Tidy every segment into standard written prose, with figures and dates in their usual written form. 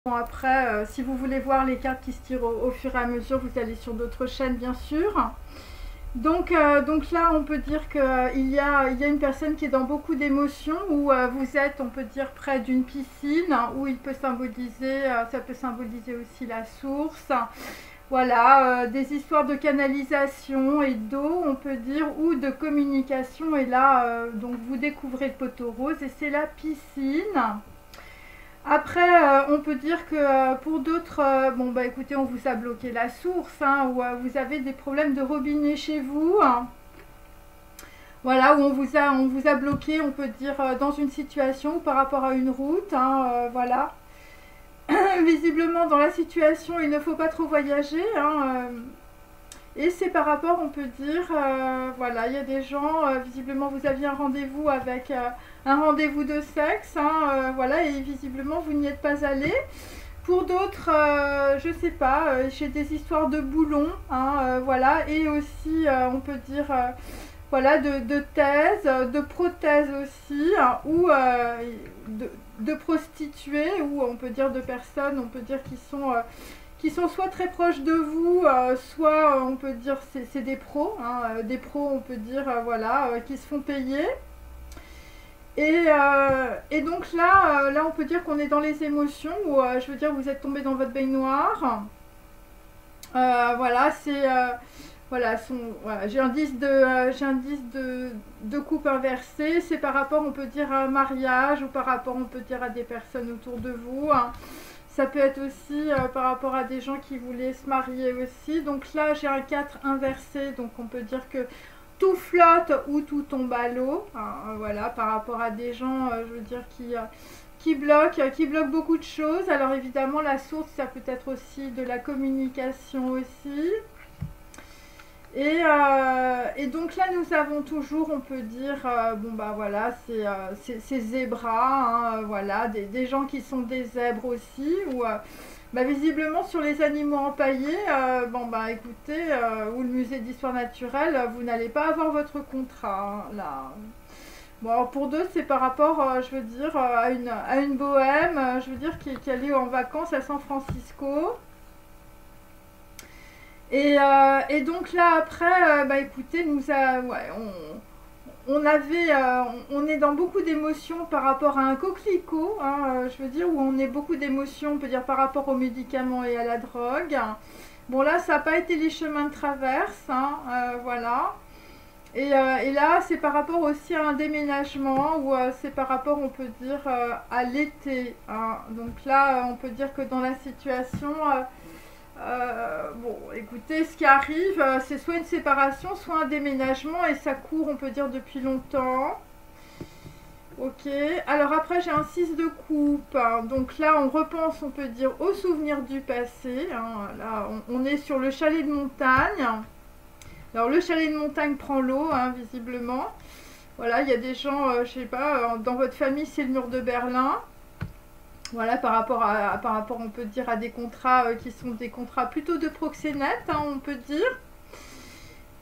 Bon, après, si vous voulez voir les cartes qui se tirent au fur et à mesure, vous allez sur d'autres chaînes, bien sûr. Donc là, on peut dire qu'il y a une personne qui est dans beaucoup d'émotions, où vous êtes, on peut dire, près d'une piscine, où il peut symboliser, ça peut symboliser aussi la source. Voilà, des histoires de canalisation et d'eau, on peut dire, ou de communication. Et là, donc vous découvrez le poteau rose et c'est la piscine. Après, on peut dire que pour d'autres, bon bah écoutez, on vous a bloqué la source, hein, ou vous avez des problèmes de robinet chez vous, hein. Voilà, où on vous a bloqué, on peut dire, dans une situation ou par rapport à une route, hein, voilà. Visiblement, dans la situation, il ne faut pas trop voyager, hein, et c'est par rapport, on peut dire, voilà, il y a des gens, visiblement vous aviez un rendez-vous avec un rendez-vous de sexe, hein, voilà, et visiblement vous n'y êtes pas allé. Pour d'autres, je sais pas, j'ai des histoires de boulons, hein, voilà, et aussi, on peut dire, voilà, de thèse, de prothèses aussi, hein, ou de prostituées, ou on peut dire de personnes, on peut dire qui sont soit très proches de vous, soit on peut dire c'est des pros, hein, des pros on peut dire voilà, qui se font payer. Et donc là, là on peut dire qu'on est dans les émotions, où je veux dire vous êtes tombé dans votre baignoire. Voilà, c'est voilà, voilà, j'ai un 10 de coupe inversée, c'est par rapport on peut dire à un mariage, ou par rapport on peut dire à des personnes autour de vous, hein. Ça peut être aussi par rapport à des gens qui voulaient se marier aussi. Donc là, j'ai un 4 inversé. Donc on peut dire que tout flotte ou tout tombe à l'eau. Voilà, par rapport à des gens, je veux dire, qui bloquent beaucoup de choses. Alors évidemment, la source, ça peut être aussi de la communication aussi. Et donc là, nous avons toujours, on peut dire, bon bah voilà, c'est zébras, hein, voilà, des gens qui sont des zèbres aussi, ou bah, visiblement sur les animaux empaillés, bon bah écoutez, ou le musée d'histoire naturelle, vous n'allez pas avoir votre contrat, hein, là. Bon, alors pour d'autres, c'est par rapport, je veux dire, à une bohème, je veux dire, qui allait en vacances à San Francisco. Et donc là après, bah écoutez, ouais, on est dans beaucoup d'émotions par rapport à un coquelicot, hein, je veux dire, où on est beaucoup d'émotions, on peut dire par rapport aux médicaments et à la drogue. Bon là, ça n'a pas été les chemins de traverse, hein, voilà. Et là, c'est par rapport aussi à un déménagement, ou c'est par rapport, on peut dire, à l'été, hein. Donc là, on peut dire que dans la situation... bon, écoutez, ce qui arrive, c'est soit une séparation, soit un déménagement, et ça court, on peut dire, depuis longtemps. Ok, alors après j'ai un 6 de coupe, hein. Donc là on repense, on peut dire, aux souvenirs du passé, hein. Là on est sur le chalet de montagne. Alors le chalet de montagne prend l'eau, hein, visiblement. Voilà, il y a des gens, je sais pas, dans votre famille c'est le mur de Berlin. Voilà, par rapport, on peut dire, à des contrats qui sont des contrats plutôt de proxénète, hein, on peut dire.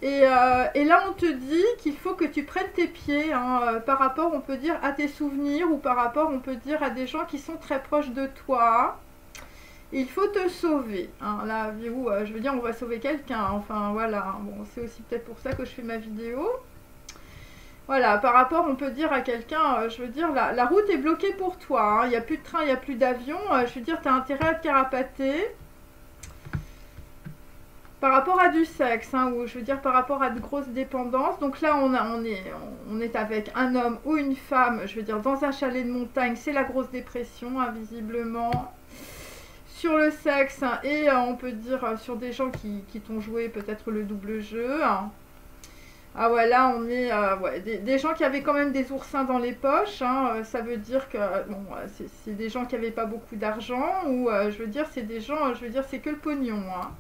Et là, on te dit qu'il faut que tu prennes tes pieds, hein, par rapport, on peut dire, à tes souvenirs, ou par rapport, on peut dire, à des gens qui sont très proches de toi. Il faut te sauver, hein. Là, je veux dire, on va sauver quelqu'un, enfin, voilà. Bon, c'est aussi peut-être pour ça que je fais ma vidéo. Voilà, par rapport, on peut dire à quelqu'un, je veux dire, la route est bloquée pour toi, hein. Il n'y a plus de train, il n'y a plus d'avion, je veux dire, tu as intérêt à te carapater. Par rapport à du sexe, hein, ou je veux dire par rapport à de grosses dépendances. Donc là, on est avec un homme ou une femme, je veux dire, dans un chalet de montagne, c'est la grosse dépression, hein, visiblement. Sur le sexe, hein, et on peut dire sur des gens qui t'ont joué peut-être le double jeu, hein. Ah ouais, là on est ouais, des gens qui avaient quand même des oursins dans les poches, hein, ça veut dire que bon, c'est des gens qui n'avaient pas beaucoup d'argent, ou je veux dire c'est des gens, je veux dire c'est que le pognon, hein.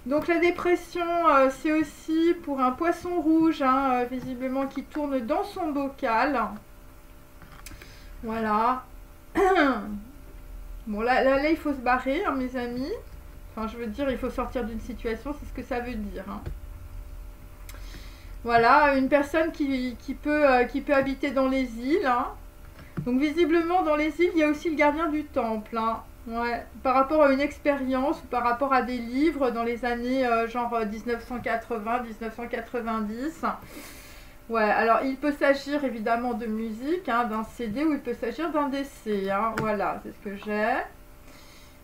Donc la dépression, c'est aussi pour un poisson rouge, hein, visiblement qui tourne dans son bocal. Voilà. Bon là il faut se barrer, hein, mes amis. Enfin je veux dire il faut sortir d'une situation, c'est ce que ça veut dire, hein. Voilà, une personne qui peut habiter dans les îles, hein. Donc visiblement dans les îles, il y a aussi le gardien du temple, hein. Ouais, par rapport à une expérience ou par rapport à des livres dans les années genre 1980, 1990. Ouais, alors il peut s'agir évidemment de musique, hein, d'un CD ou il peut s'agir d'un DC, hein, voilà, c'est ce que j'ai.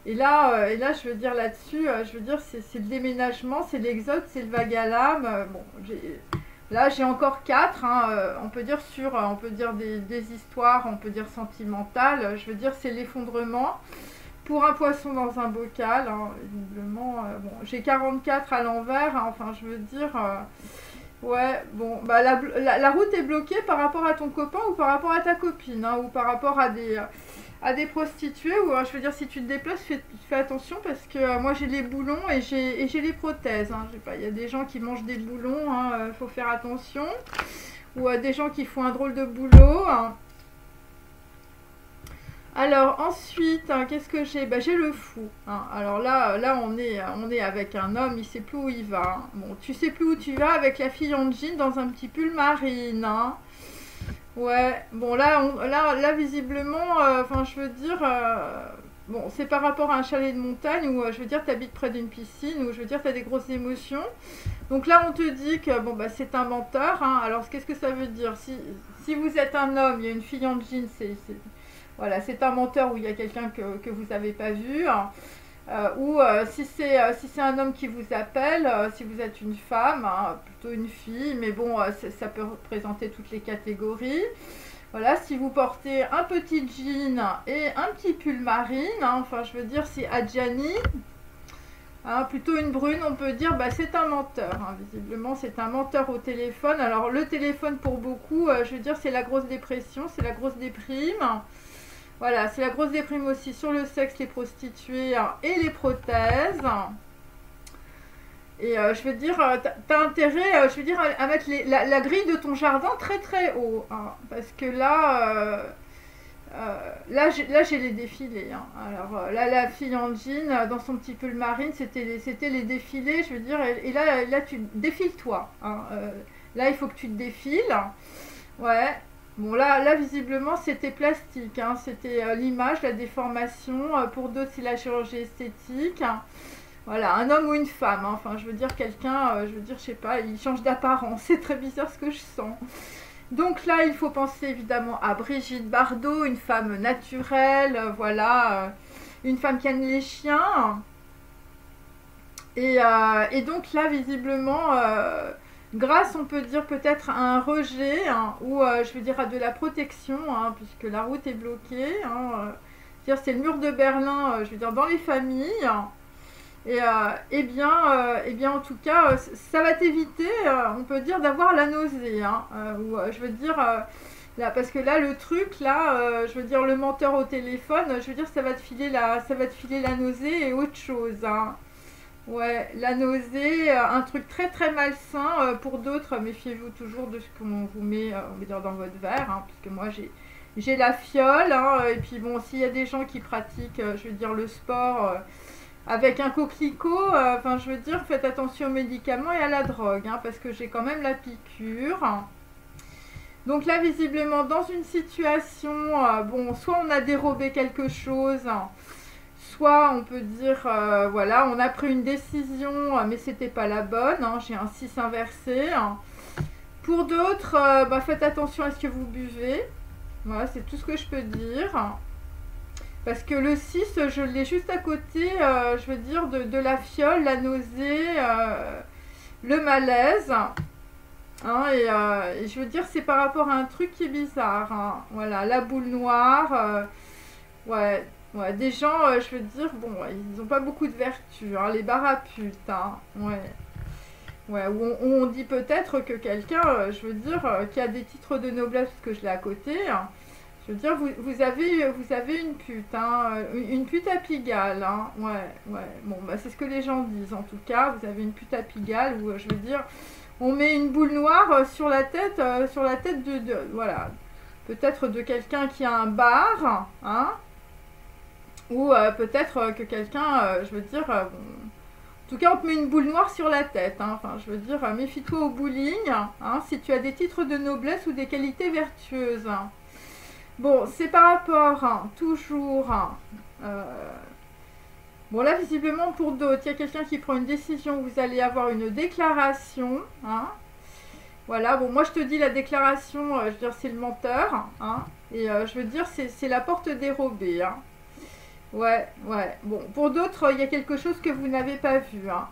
Et là, je veux dire là-dessus, je veux dire, c'est le déménagement, c'est l'exode, c'est le vague à l'âme. Bon, là, j'ai encore quatre, hein, on peut dire on peut dire des histoires, on peut dire sentimentales. Je veux dire, c'est l'effondrement. Pour un poisson dans un bocal, hein, visiblement, bon, j'ai 44 à l'envers, hein, enfin, je veux dire, ouais, bon, bah, la route est bloquée par rapport à ton copain ou par rapport à ta copine, hein, ou par rapport à des prostituées, ou je veux dire, si tu te déplaces, fais attention parce que moi j'ai les boulons et j'ai les prothèses, hein, je sais pas, il y a des gens qui mangent des boulons, hein, faut faire attention, ou des gens qui font un drôle de boulot, hein. Alors ensuite, hein, qu'est-ce que j'ai? Bah, j'ai le fou, hein. Alors là on est avec un homme, il sait plus où il va, hein. Bon, tu sais plus où tu vas avec la fille en jean dans un petit pull marine, hein. Ouais, bon là visiblement, enfin je veux dire, bon c'est par rapport à un chalet de montagne où je veux dire tu habites près d'une piscine où je veux dire tu as des grosses émotions. Donc là on te dit que bon bah c'est un menteur, hein. Alors qu'est-ce que ça veut dire? Si vous êtes un homme, il y a une fille en jean, voilà, c'est un menteur où il y a quelqu'un que vous n'avez pas vu, hein. Ou si c'est un homme qui vous appelle, si vous êtes une femme, hein, plutôt une fille, mais bon, ça peut représenter toutes les catégories. Voilà, si vous portez un petit jean et un petit pull marine, hein, enfin je veux dire si Adjani, hein, plutôt une brune, on peut dire bah, c'est un menteur, hein. Visiblement c'est un menteur au téléphone. Alors le téléphone pour beaucoup, je veux dire c'est la grosse dépression, c'est la grosse déprime. Voilà, c'est la grosse déprime aussi sur le sexe, les prostituées, hein, et les prothèses. Et je veux dire, t'as intérêt, je veux dire, à mettre la grille de ton jardin très très haut, hein, parce que là j'ai les défilés, hein. Alors là, la fille en jean, dans son petit pull marine, c'était les défilés, je veux dire, et là tu défiles-toi, hein, là il faut que tu te défiles. Ouais. Bon là visiblement c'était plastique, hein. C'était l'image, la déformation. Pour d'autres c'est la chirurgie esthétique, hein. Voilà, un homme ou une femme, hein. Enfin je veux dire quelqu'un, je veux dire je sais pas, il change d'apparence, c'est très bizarre ce que je sens. Donc là il faut penser évidemment à Brigitte Bardot, une femme naturelle, voilà, une femme qui aime les chiens. Et donc là visiblement... grâce, on peut dire peut-être à un rejet, hein, ou je veux dire à de la protection, hein, puisque la route est bloquée, hein, c'est le mur de Berlin, je veux dire dans les familles, hein. Et bien en tout cas, ça va t'éviter, on peut dire, d'avoir la nausée, hein, ou je veux dire là, parce que là le truc là, je veux dire le menteur au téléphone, je veux dire ça va te filer la nausée et autre chose, hein. Ouais, la nausée, un truc très très malsain. Pour d'autres, méfiez-vous toujours de ce qu'on vous met, on va dire, dans votre verre, hein, puisque moi j'ai la fiole, hein, et puis bon, s'il y a des gens qui pratiquent, je veux dire, le sport avec un coquelicot, enfin je veux dire, faites attention aux médicaments et à la drogue, hein, parce que j'ai quand même la piqûre. Donc là, visiblement, dans une situation, bon, soit on a dérobé quelque chose, hein, soit on peut dire, voilà, on a pris une décision, mais c'était pas la bonne, hein, j'ai un 6 inversé, hein. Pour d'autres, bah, faites attention à ce que vous buvez. Voilà, c'est tout ce que je peux dire. Parce que le 6, je l'ai juste à côté, je veux dire, de la fiole, la nausée, le malaise. Hein, et je veux dire, c'est par rapport à un truc qui est bizarre, hein. Voilà, la boule noire, ouais. Ouais, des gens, je veux dire, bon, ils n'ont pas beaucoup de vertu, hein, les baraputes, hein, ouais. Ouais, où on dit peut-être que quelqu'un, je veux dire, qui a des titres de noblesse, parce que je l'ai à côté, hein, je veux dire, vous avez une pute, hein, une pute à Pigalle, hein, ouais. Bon, bah, c'est ce que les gens disent, en tout cas, vous avez une pute à Pigalle, où, je veux dire, on met une boule noire sur la tête voilà, peut-être de quelqu'un qui a un bar, hein. Ou peut-être que quelqu'un, je veux dire, bon, en tout cas on te met une boule noire sur la tête, hein. Enfin je veux dire, méfie-toi au bowling, hein, si tu as des titres de noblesse ou des qualités vertueuses. Bon, c'est par rapport, hein, toujours, hein, Bon, là, visiblement, pour d'autres, il y a quelqu'un qui prend une décision, vous allez avoir une déclaration, hein. Voilà, bon, moi, je te dis la déclaration, je veux dire, c'est le menteur, hein. Et je veux dire, c'est la porte dérobée, hein. Ouais, ouais. Bon, pour d'autres, il y a quelque chose que vous n'avez pas vu, hein.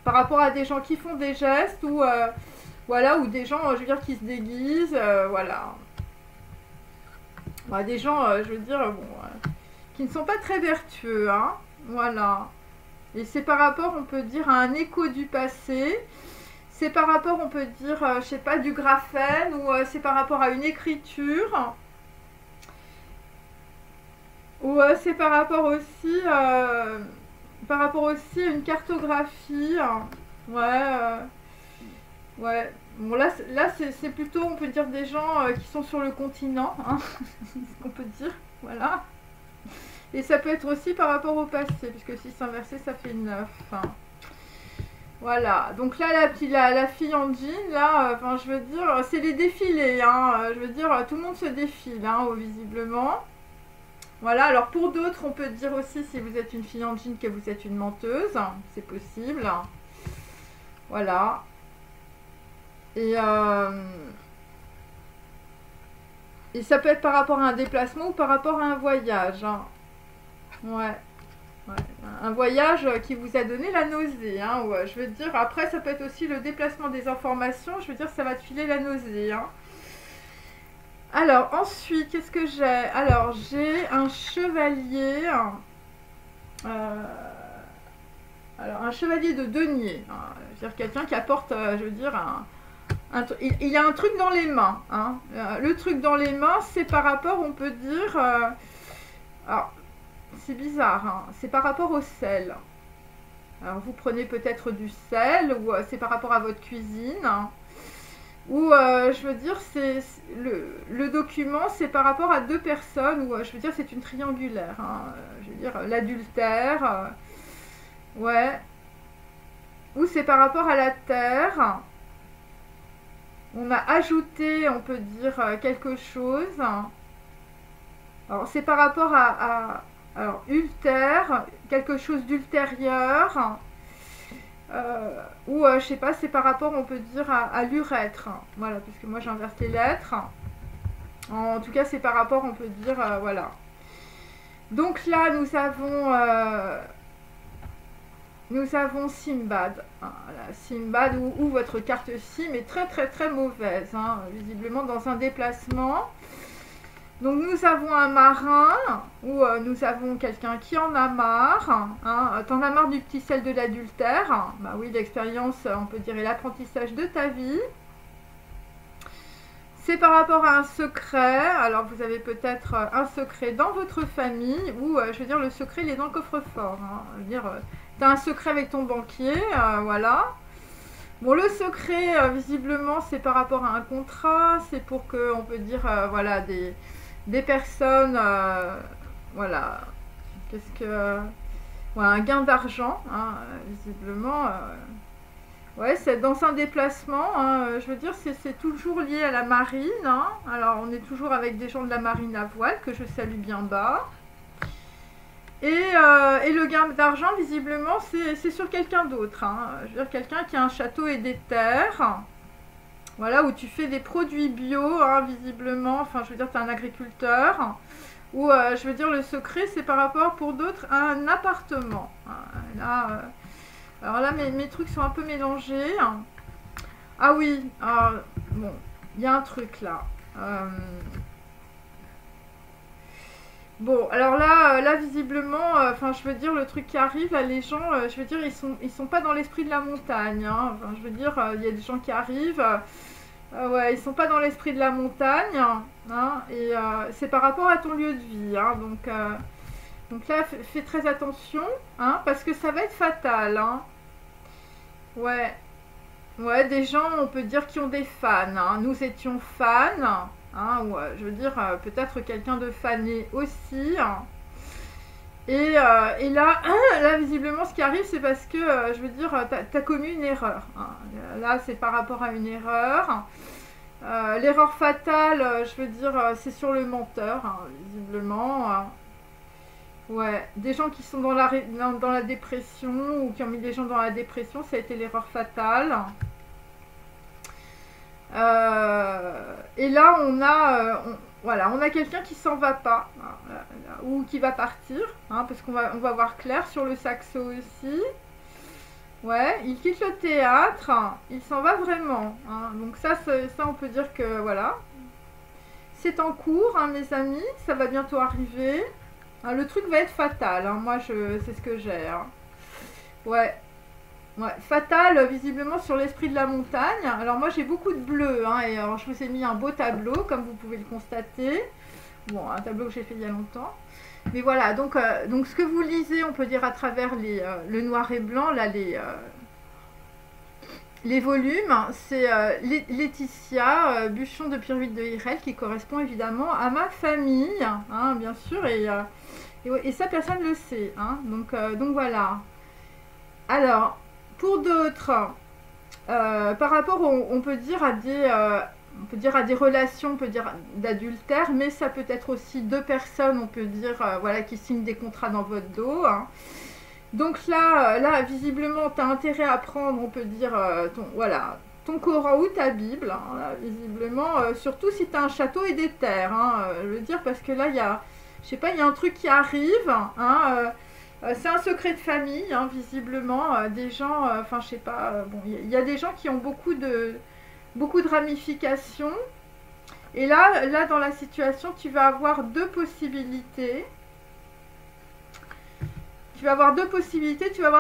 Par rapport à des gens qui font des gestes ou, voilà, ou des gens, je veux dire, qui se déguisent, voilà. Ouais, des gens, je veux dire, bon, qui ne sont pas très vertueux, hein. Voilà. Et c'est par rapport, on peut dire, à un écho du passé. C'est par rapport, on peut dire, je sais pas, du graphène ou c'est par rapport à une écriture. Ou c'est par rapport aussi à une cartographie. Ouais, ouais. Bon, là c'est plutôt, on peut dire, des gens qui sont sur le continent, hein, c'est ce qu'on peut dire. Voilà. Et ça peut être aussi par rapport au passé, puisque 6 inversé, ça fait 9. Hein. Voilà. Donc là, la fille en jean, là, enfin, je veux dire, c'est les défilés, hein. Je veux dire, tout le monde se défile, hein, visiblement. Voilà, alors pour d'autres, on peut dire aussi, si vous êtes une fille en jean, que vous êtes une menteuse. C'est possible. Voilà. Et ça peut être par rapport à un déplacement ou par rapport à un voyage. Hein. Ouais. Ouais. Un voyage qui vous a donné la nausée. Hein, ouais. Je veux dire, après, ça peut être aussi le déplacement des informations. Je veux dire, ça va te filer la nausée. Hein. Alors, ensuite, qu'est-ce que j'ai? Alors, j'ai un chevalier. Alors, un chevalier de denier. Hein, c'est-à-dire quelqu'un qui apporte, je veux dire, il y a un truc dans les mains. Hein. Le truc dans les mains, c'est par rapport, on peut dire... alors, c'est bizarre, hein, c'est par rapport au sel. Alors, vous prenez peut-être du sel, ou c'est par rapport à votre cuisine. Hein. Ou, je veux dire, le document, c'est par rapport à 2 personnes, ou, je veux dire, c'est une triangulaire. Hein, je veux dire, l'adultère, ouais. Ou c'est par rapport à la terre. On a ajouté, on peut dire, quelque chose. Alors, c'est par rapport alors, ultère, quelque chose d'ultérieur. Ou je sais pas, c'est par rapport, on peut dire, à l'urètre. Voilà, puisque moi j'inverse les lettres. En tout cas, c'est par rapport, on peut dire, voilà. Donc là, nous avons Simbad. Voilà, Simbad, où votre carte SIM est très très très mauvaise, hein, visiblement dans un déplacement. Donc nous avons un marin, ou nous avons quelqu'un qui en a marre. Hein. T'en as marre du petit sel de l'adultère. Bah oui, l'expérience, on peut dire, est l'apprentissage de ta vie. C'est par rapport à un secret. Alors vous avez peut-être un secret dans votre famille, ou je veux dire, le secret, il est dans le coffre-fort. Hein. Je veux dire, tu as un secret avec ton banquier, voilà. Bon, le secret, visiblement, c'est par rapport à un contrat. C'est pour que, on peut dire, voilà, des personnes, voilà, qu'est-ce que... Ouais, un gain d'argent, hein, visiblement. Ouais, c'est dans un déplacement, hein, je veux dire, c'est toujours lié à la marine. Hein. Alors, on est toujours avec des gens de la marine à voile, que je salue bien bas. Et le gain d'argent, visiblement, c'est sur quelqu'un d'autre. Hein. Je veux dire, quelqu'un qui a un château et des terres. Voilà, où tu fais des produits bio, hein, visiblement. Enfin, je veux dire, tu es un agriculteur. Ou, je veux dire, le secret, c'est par rapport, pour d'autres, à un appartement. Là, alors là, mes trucs sont un peu mélangés. Ah oui, bon, il y a un truc là. Bon, alors là visiblement, enfin, je veux dire, le truc qui arrive, là, les gens, je veux dire, ils sont pas dans l'esprit de la montagne. Hein. Enfin, je veux dire, il y a des gens qui arrivent, ouais, ils sont pas dans l'esprit de la montagne. Hein, et c'est par rapport à ton lieu de vie. Hein, donc là, fais très attention, hein, parce que ça va être fatal. Hein. Ouais, ouais, des gens, on peut dire, qui ont des fans. Hein. Nous étions fans. Hein, ou, je veux dire, peut-être quelqu'un de fané aussi. Hein. Et là, visiblement, ce qui arrive, c'est parce que, je veux dire, tu as commis une erreur. Hein. Là, c'est par rapport à une erreur. L'erreur fatale, je veux dire, c'est sur le menteur, hein, visiblement. Ouais, des gens qui sont dans la dépression ou qui ont mis des gens dans la dépression, ça a été l'erreur fatale. Et là, voilà, on a quelqu'un qui s'en va pas, hein, ou qui va partir, hein, parce on va voir clair sur le saxo aussi. Ouais, il quitte le théâtre, il s'en va vraiment, hein. Donc ça, on peut dire que voilà, c'est en cours, hein, mes amis, ça va bientôt arriver. Hein, le truc va être fatal, hein, moi c'est ce que j'ai. Hein. Ouais. Ouais, fatal visiblement sur l'esprit de la montagne. Alors moi j'ai beaucoup de bleu, hein, et alors, je vous ai mis un beau tableau comme vous pouvez le constater. Bon, un tableau que j'ai fait il y a longtemps. Mais voilà, donc ce que vous lisez, on peut dire à travers le noir et blanc, là les volumes, c'est Laetitia Buchon de Pierre-Huit de Hirel qui correspond évidemment à ma famille, hein, bien sûr, et ça personne ne le sait. Hein, donc voilà. Alors, pour d'autres, par rapport, on peut dire à des relations, on peut dire d'adultère, mais ça peut être aussi deux personnes, on peut dire, voilà, qui signent des contrats dans votre dos. Hein. Donc là, visiblement, tu as intérêt à prendre, on peut dire, ton Coran ou ta Bible, hein, là, visiblement, surtout si tu as un château et des terres. Hein, je veux dire, parce que là, je sais pas, il y a un truc qui arrive, hein, c'est un secret de famille, hein, visiblement, des gens, enfin je sais pas, bon, il y a des gens qui ont beaucoup de ramifications. Et là, dans la situation, tu vas avoir deux possibilités. Tu vas avoir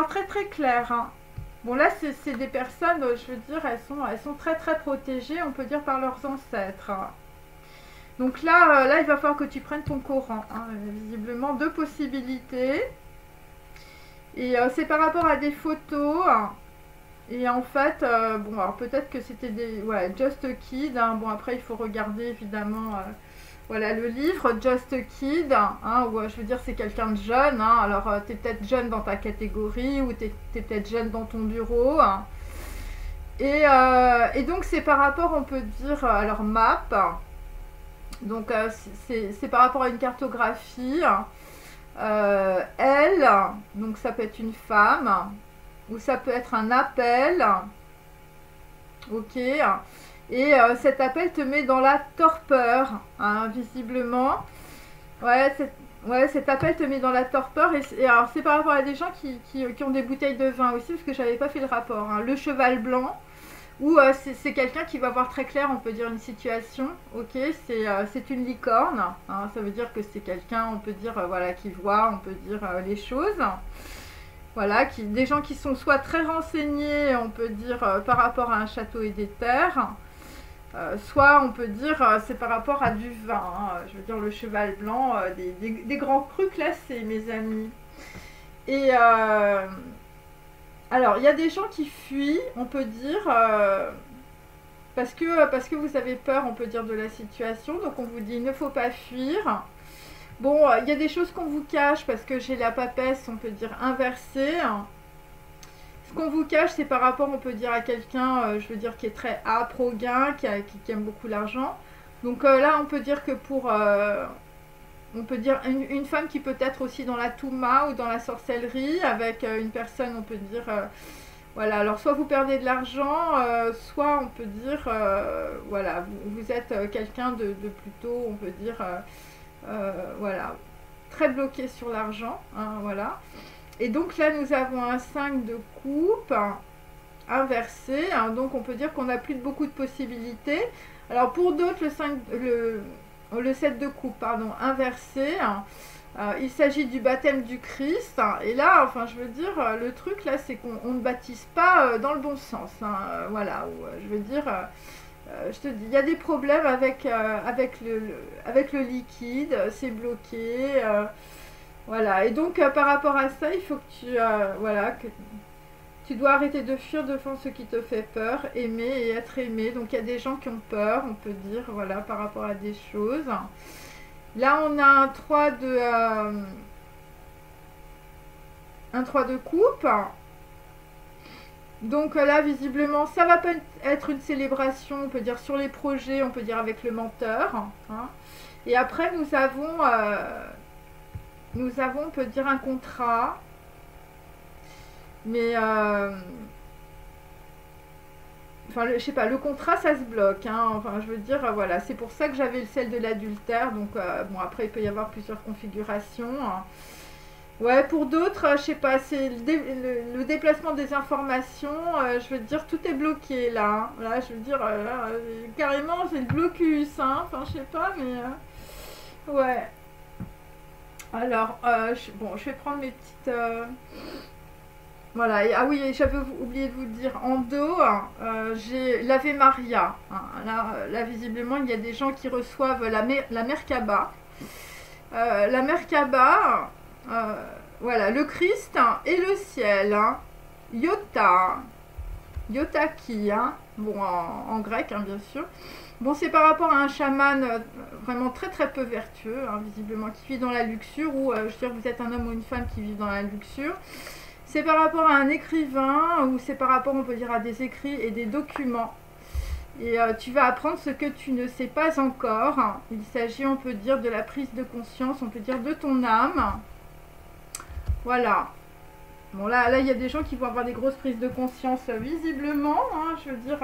très très clair. Hein. Bon là, c'est des personnes, je veux dire, elles sont très très protégées, on peut dire, par leurs ancêtres. Hein. Donc là, il va falloir que tu prennes ton Coran. Hein. Visiblement, deux possibilités. Et c'est par rapport à des photos. Et en fait, bon, alors peut-être que c'était des... Ouais, Just a Kid. Hein, bon, après, il faut regarder, évidemment, voilà, le livre, Just a Kid. Hein, où, je veux dire, c'est quelqu'un de jeune. Hein, alors, tu es peut-être jeune dans ta catégorie ou tu es peut-être jeune dans ton bureau. Hein. Et donc, c'est par rapport, on peut dire, alors, map. Donc, c'est par rapport à une cartographie. Elle, donc ça peut être une femme, ou ça peut être un appel, ok, et cet appel te met dans la torpeur, hein, visiblement, ouais, cet appel te met dans la torpeur, et alors c'est par rapport à des gens qui ont des bouteilles de vin aussi, parce que j'avais pas fait le rapport, hein. Le cheval blanc, ou c'est quelqu'un qui va voir très clair, on peut dire, une situation, ok, c'est une licorne, hein, ça veut dire que c'est quelqu'un, on peut dire, voilà, qui voit, on peut dire, les choses, voilà, des gens qui sont soit très renseignés, on peut dire, par rapport à un château et des terres, soit on peut dire, c'est par rapport à du vin, hein, je veux dire, le cheval blanc, des grands crus classés, mes amis, et... alors, il y a des gens qui fuient, on peut dire, parce que vous avez peur, on peut dire, de la situation. Donc, on vous dit, il ne faut pas fuir. Bon, il y a des choses qu'on vous cache, parce que j'ai la papesse, on peut dire, inversée. Ce qu'on vous cache, c'est par rapport, on peut dire, à quelqu'un, je veux dire, qui est très âpre au gain, qui aime beaucoup l'argent. Donc là, on peut dire que on peut dire une femme qui peut être aussi dans la Touma ou dans la sorcellerie, avec une personne, on peut dire, voilà, alors soit vous perdez de l'argent, soit on peut dire, voilà, vous êtes quelqu'un de plutôt, on peut dire, voilà, très bloqué sur l'argent, hein, voilà. Et donc là, nous avons un 5 de coupe inversé, hein, donc on peut dire qu'on n'a plus beaucoup de possibilités. Alors pour d'autres, le 7 de coupe, pardon, inversé, hein, il s'agit du baptême du Christ, hein, et là, enfin, je veux dire, le truc là, c'est qu'on ne baptise pas dans le bon sens, hein, voilà, je veux dire, je te dis, il y a des problèmes avec le liquide, c'est bloqué, voilà, et donc par rapport à ça, il faut que voilà, que tu dois arrêter de fuir devant ce qui te fait peur, aimer et être aimé. Donc il y a des gens qui ont peur, on peut dire, voilà, par rapport à des choses. Là, on a un 3 de coupe. Donc là, visiblement, ça va pas être une célébration, on peut dire, sur les projets, on peut dire avec le menteur. Hein. Et après, nous avons nous avons, on peut dire, un contrat, mais enfin, je sais pas, le contrat, ça se bloque, hein. Enfin, je veux dire, voilà, c'est pour ça que j'avais celle de l'adultère. Donc, bon, après, il peut y avoir plusieurs configurations, hein. Ouais, pour d'autres, je sais pas, c'est le déplacement des informations. Je veux dire, tout est bloqué là, hein. Là, je veux dire, là, carrément, c'est le blocus, hein. Enfin, je sais pas, mais ouais. Alors, bon, je vais prendre mes petites. Voilà, ah oui, j'avais oublié de vous dire, en dos, j'ai l'Ave Maria, hein. Là, visiblement, il y a des gens qui reçoivent la Merkaba. La Merkaba, voilà, le Christ et le ciel, hein. Iota, Iotaki, hein. Bon, en grec, hein, bien sûr. Bon, c'est par rapport à un chaman vraiment très très peu vertueux, hein, visiblement, qui vit dans la luxure, ou je veux dire, vous êtes un homme ou une femme qui vit dans la luxure. C'est par rapport à un écrivain, ou c'est par rapport, on peut dire, à des écrits et des documents. Et tu vas apprendre ce que tu ne sais pas encore. Il s'agit, on peut dire, de la prise de conscience, on peut dire, de ton âme. Voilà. Bon, là, il y a des gens qui vont avoir des grosses prises de conscience, visiblement, hein, je veux dire,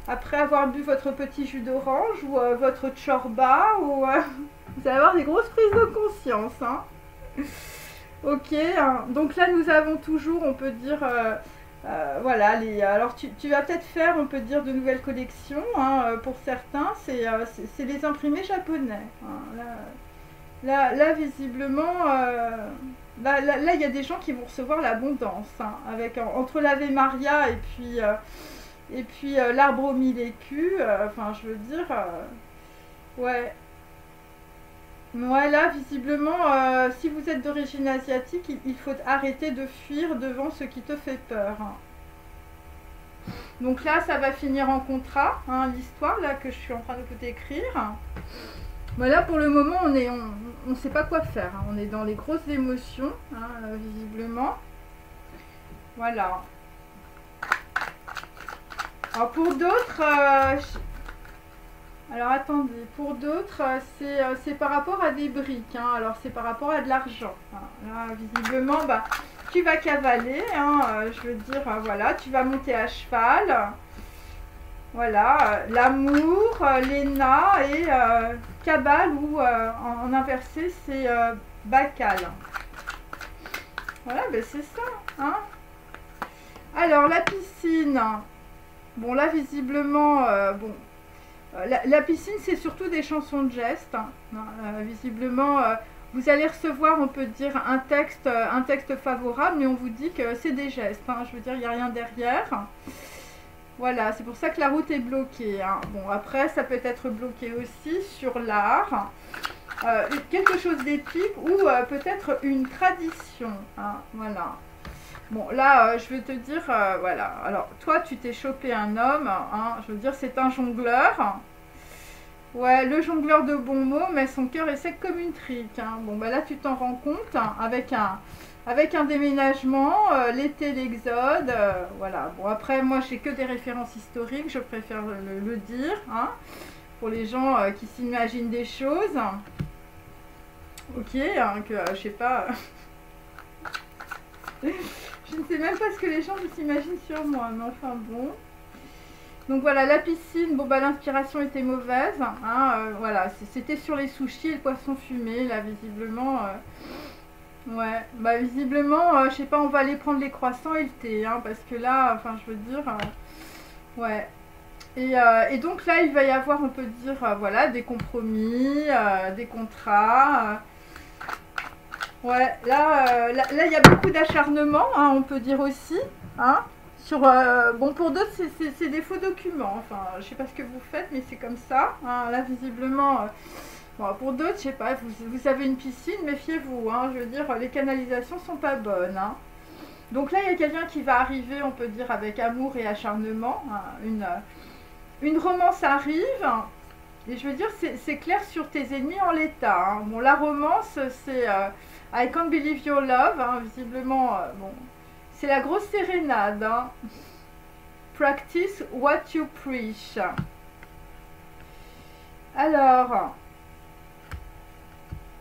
après avoir bu votre petit jus d'orange, ou votre tchorba, ou vous allez avoir des grosses prises de conscience, hein. Ok, hein. Donc là nous avons toujours, on peut dire, voilà, alors tu vas peut-être faire, on peut dire, de nouvelles collections, hein, pour certains, c'est les imprimés japonais, hein. Là, visiblement, là, il y a des gens qui vont recevoir l'abondance, hein, avec, entre l'Ave Maria et puis l'arbre aux mille écus, enfin, je veux dire, ouais. Ouais, là, visiblement, si vous êtes d'origine asiatique, il faut arrêter de fuir devant ce qui te fait peur, hein. Donc là, ça va finir en contrat, hein, l'histoire là que je suis en train de vous décrire. Voilà, pour le moment, on sait pas quoi faire, hein. On est dans les grosses émotions, hein, visiblement. Voilà. Alors pour d'autres, alors attendez, pour d'autres, c'est par rapport à des briques, hein. Alors c'est par rapport à de l'argent, hein. Là, visiblement, bah, tu vas cavaler, hein, je veux dire, voilà, tu vas monter à cheval. Voilà, l'amour, l'ENA et cabale, ou en inversé, c'est bacal. Voilà, ben c'est ça, hein. Alors la piscine, bon là visiblement, bon. La piscine, c'est surtout des chansons de gestes, hein. Visiblement, vous allez recevoir, on peut dire, un texte favorable, mais on vous dit que c'est des gestes, hein. Je veux dire, il n'y a rien derrière. Voilà, c'est pour ça que la route est bloquée, hein. Bon, après, ça peut être bloqué aussi sur l'art, quelque chose d'épique, ou peut-être une tradition, hein. Voilà. Bon, là, je vais te dire, voilà. Alors, toi, tu t'es chopé un homme, hein. Je veux dire, c'est un jongleur. Ouais, le jongleur de bons mots, mais son cœur est sec comme une trique, hein. Bon, bah là, tu t'en rends compte, hein, avec un déménagement, l'été, l'exode, voilà. Bon, après, moi, j'ai que des références historiques, je préfère le dire, hein, pour les gens qui s'imaginent des choses. Ok, hein, que, je sais pas... Je ne sais même pas ce que les gens s'imaginent sur moi, mais enfin bon. Donc voilà, la piscine, bon bah l'inspiration était mauvaise, hein, voilà, c'était sur les sushis et le poisson fumé, là visiblement, ouais, bah visiblement, je sais pas, on va aller prendre les croissants et le thé, hein, parce que là, enfin je veux dire, ouais. Et donc là, il va y avoir, on peut dire, voilà, des compromis, des contrats. Ouais, là, il y a beaucoup d'acharnement, hein, on peut dire aussi, hein, sur, bon, pour d'autres, c'est des faux documents, enfin, je sais pas ce que vous faites, mais c'est comme ça, hein. Là, visiblement, bon, pour d'autres, je sais pas, vous avez une piscine, méfiez-vous, hein, je veux dire, les canalisations sont pas bonnes, hein. Donc là, il y a quelqu'un qui va arriver, on peut dire, avec amour et acharnement, hein, une romance arrive, et je veux dire, c'est clair sur tes ennemis en l'état, hein. Bon, la romance, c'est... I can't believe your love, hein, visiblement, bon, c'est la grosse sérénade, hein. Practice what you preach. Alors,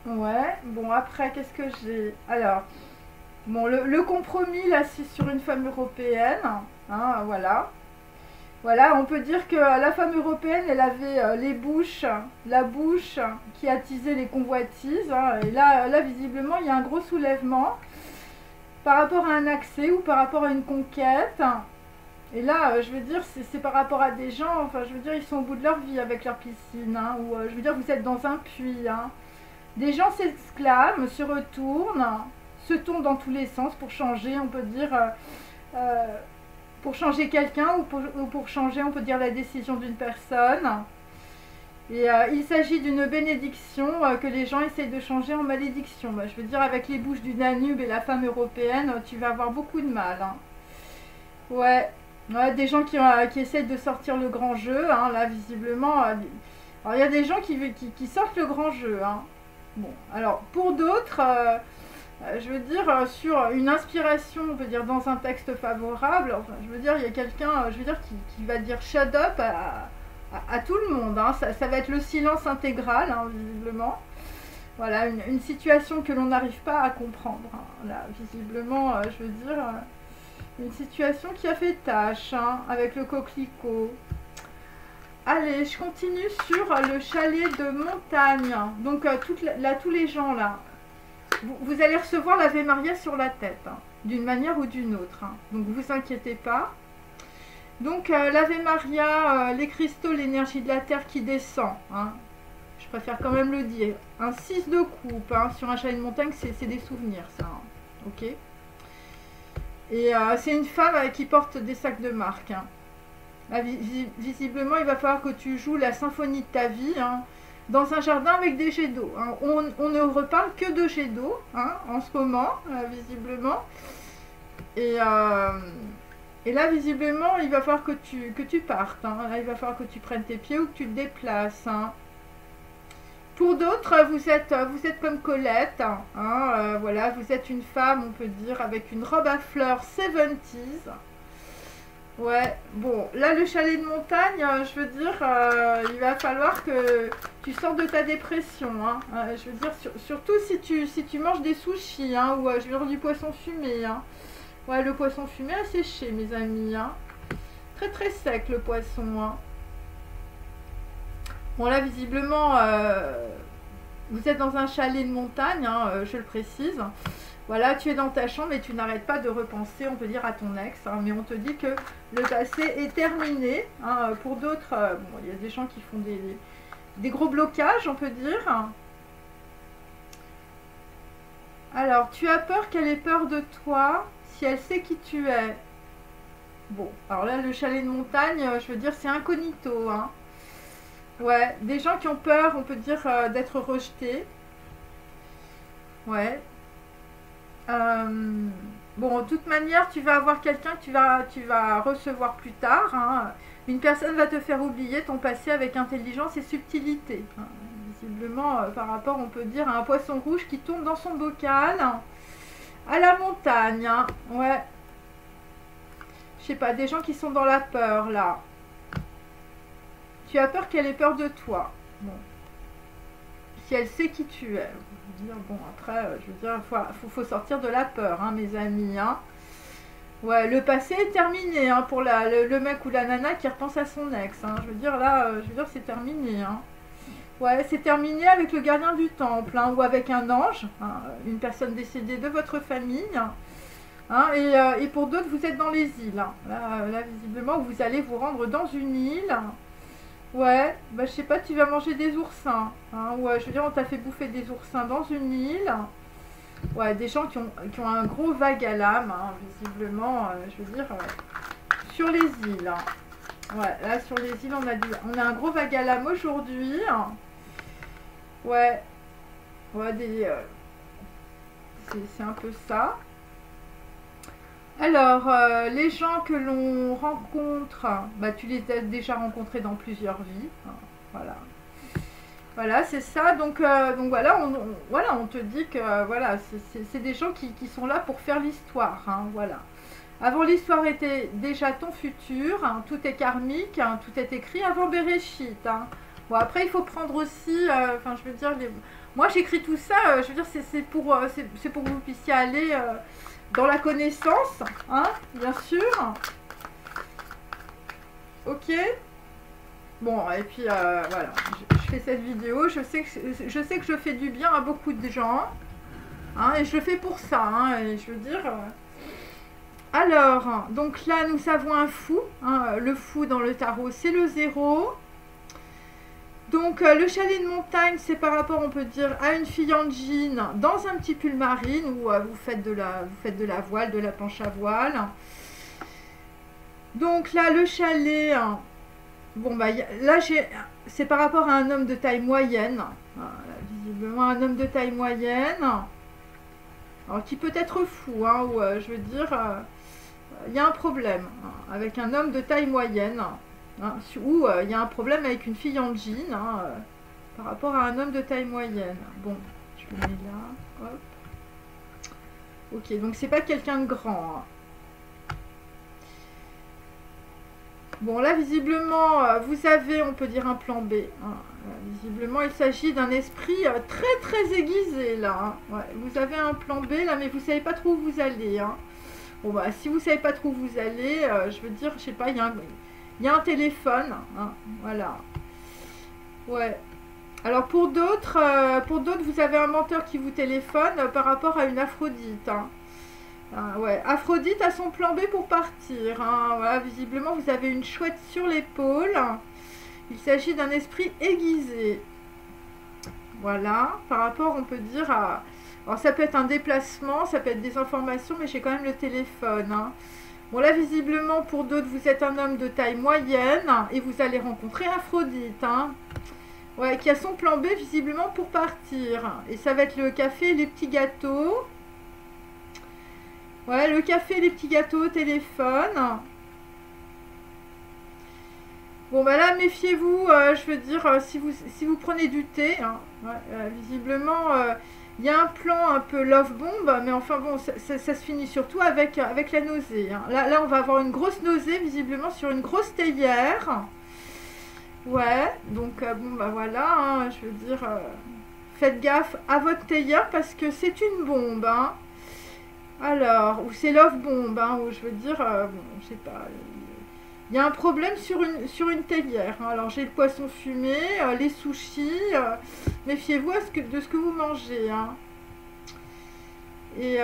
Ouais, bon après, qu'est-ce que j'ai? Alors, bon, le compromis, là, c'est sur une femme européenne, hein, voilà. Voilà, on peut dire que la femme européenne, elle avait la bouche qui attisait les convoitises, hein, et là, visiblement, il y a un gros soulèvement par rapport à un accès ou par rapport à une conquête. Et là, je veux dire, c'est par rapport à des gens, enfin, je veux dire, ils sont au bout de leur vie avec leur piscine, hein, ou je veux dire, vous êtes dans un puits, hein. Des gens s'exclament, se retournent, se tournent dans tous les sens pour changer, on peut dire, euh, pour changer quelqu'un ou pour changer, on peut dire, la décision d'une personne. Et il s'agit d'une bénédiction que les gens essayent de changer en malédiction. Bah, je veux dire, avec les bouches du Danube et la femme européenne, tu vas avoir beaucoup de mal, hein. Ouais. Ouais, des gens qui essayent de sortir le grand jeu, hein, là, visiblement. Alors, il y a des gens qui sortent le grand jeu, hein. Bon, alors, pour d'autres, je veux dire, sur une inspiration, on peut dire, dans un texte favorable, enfin, je veux dire, il y a quelqu'un, je veux dire, qui va dire shut up à tout le monde, hein. Ça va être le silence intégral, hein, visiblement. Voilà, une situation que l'on n'arrive pas à comprendre, hein. Là, visiblement, je veux dire, une situation qui a fait tâche, hein, avec le coquelicot. Allez, je continue sur le chalet de montagne. Donc, tous les gens là, vous allez recevoir l'Ave Maria sur la tête, hein, d'une manière ou d'une autre, hein. Donc, vous inquiétez pas. Donc, l'Ave Maria, les cristaux, l'énergie de la terre qui descend, hein. Je préfère quand même le dire. Un 6 de coupe, hein, sur un chalet de montagne, c'est des souvenirs, ça, hein. Ok. Et c'est une femme qui porte des sacs de marque, hein. Là, visiblement, il va falloir que tu joues la symphonie de ta vie, hein, dans un jardin avec des jets d'eau, hein. On ne reparle que de jets d'eau, hein, en ce moment, visiblement. Et là, visiblement, il va falloir que tu partes, hein. Là, il va falloir que tu prennes tes pieds ou que tu te déplaces, hein. Pour d'autres, vous êtes comme Colette, hein, voilà, vous êtes une femme, on peut dire, avec une robe à fleurs 70s. Ouais, bon, là le chalet de montagne, je veux dire, il va falloir que tu sors de ta dépression, hein. Je veux dire, surtout si tu manges des sushis, hein, ou je veux dire du poisson fumé, hein. Ouais, le poisson fumé a séché, mes amis, hein. Très très sec le poisson, hein. Bon, là visiblement, vous êtes dans un chalet de montagne, hein, je le précise. Voilà, tu es dans ta chambre et tu n'arrêtes pas de repenser, on peut dire, à ton ex, hein, mais on te dit que le passé est terminé, hein. Pour d'autres, bon, il y a des gens qui font des gros blocages, on peut dire. Alors, tu as peur qu'elle ait peur de toi si elle sait qui tu es. Bon, alors là, le chalet de montagne, je veux dire, c'est incognito, hein. Ouais, des gens qui ont peur, on peut dire, d'être rejetés. Ouais. Bon, de toute manière, tu vas avoir quelqu'un que tu vas recevoir plus tard, hein. Une personne va te faire oublier ton passé avec intelligence et subtilité, hein. Visiblement, par rapport, on peut dire, à un poisson rouge qui tombe dans son bocal, hein, à la montagne, hein. Ouais. Je sais pas, des gens qui sont dans la peur, là. Tu as peur qu'elle ait peur de toi. Bon. Si elle sait qui tu es. Bon, après, je veux dire, faut sortir de la peur, hein, mes amis, hein. Ouais, le passé est terminé, hein, pour le mec ou la nana qui repense à son ex, hein. Je veux dire, là, je veux dire, c'est terminé, hein. Ouais, c'est terminé avec le gardien du temple, hein, ou avec un ange, hein, une personne décédée de votre famille, hein, et pour d'autres, vous êtes dans les îles, hein. Là, visiblement, vous allez vous rendre dans une île. Ouais, bah je sais pas, tu vas manger des oursins, hein. Ouais, je veux dire, on t'a fait bouffer des oursins dans une île. Ouais, des gens qui ont un gros vague à l'âme, hein, visiblement, je veux dire, sur les îles, hein. Ouais, là sur les îles, on a un gros vague à l'âme aujourd'hui, hein. Ouais, ouais, c'est un peu ça. Alors, les gens que l'on rencontre, bah, tu les as déjà rencontrés dans plusieurs vies, hein, voilà. Voilà, c'est ça. Donc voilà, voilà, on te dit que voilà, c'est des gens qui sont là pour faire l'histoire, hein, voilà. Avant, l'histoire était déjà ton futur, hein, tout est karmique, hein, tout est écrit avant Bereshit, hein. Bon, après, il faut prendre aussi, enfin, je veux dire, Moi, j'écris tout ça, je veux dire, c'est pour que vous puissiez aller dans la connaissance, hein, bien sûr. Ok. Bon, et puis voilà, je fais cette vidéo. Je sais que je fais du bien à beaucoup de gens, hein, et je le fais pour ça, hein, et je veux dire. Alors, donc là, nous avons un fou, hein, le fou dans le tarot, c'est le 0. Donc le chalet de montagne, c'est par rapport, on peut dire, à une fille en jean dans un petit pull marine où vous faites de la voile, de la planche à voile. Donc là, le chalet, hein, bon bah là c'est par rapport à un homme de taille moyenne, voilà, visiblement un homme de taille moyenne, alors qui peut être fou, hein, ou je veux dire, il y a un problème, hein, avec un homme de taille moyenne. Hein, ou il y a un problème avec une fille en jean, hein, par rapport à un homme de taille moyenne. Bon, je le mets là. Hop. Ok, donc c'est pas quelqu'un de grand. Hein. Bon, là, visiblement, vous avez, on peut dire, un plan B. Hein. Visiblement, il s'agit d'un esprit très, très aiguisé, là. Hein. Ouais, vous avez un plan B, là, mais vous savez pas trop où vous allez. Hein. Bon, bah, si vous savez pas trop où vous allez, je veux dire, je sais pas, il y a un téléphone, hein, voilà. Ouais. Alors pour d'autres, vous avez un menteur qui vous téléphone par rapport à une Aphrodite. Hein. Ouais. Aphrodite a son plan B pour partir. Hein. Voilà. Visiblement, vous avez une chouette sur l'épaule. Il s'agit d'un esprit aiguisé. Voilà. Par rapport, on peut dire à... Alors ça peut être un déplacement, ça peut être des informations, mais j'ai quand même le téléphone. Hein. Bon là visiblement pour d'autres vous êtes un homme de taille moyenne et vous allez rencontrer Aphrodite, hein, ouais, qui a son plan B visiblement pour partir. Et ça va être le café et les petits gâteaux. Ouais, le café et les petits gâteaux au téléphone. Bon bah là méfiez-vous, je veux dire, si vous prenez du thé, hein, ouais, visiblement... il y a un plan un peu love bomb, mais enfin bon, ça se finit surtout avec la nausée. Hein. Là, on va avoir une grosse nausée, visiblement, sur une grosse théière. Ouais, donc bon, bah voilà, hein, je veux dire, faites gaffe à votre théière parce que c'est une bombe. Hein. Alors, ou c'est love bomb, hein, ou je veux dire, bon, je sais pas... Il y a un problème sur une théière. Hein. Alors, j'ai le poisson fumé, les sushis. Méfiez-vous de ce que vous mangez. Hein. Et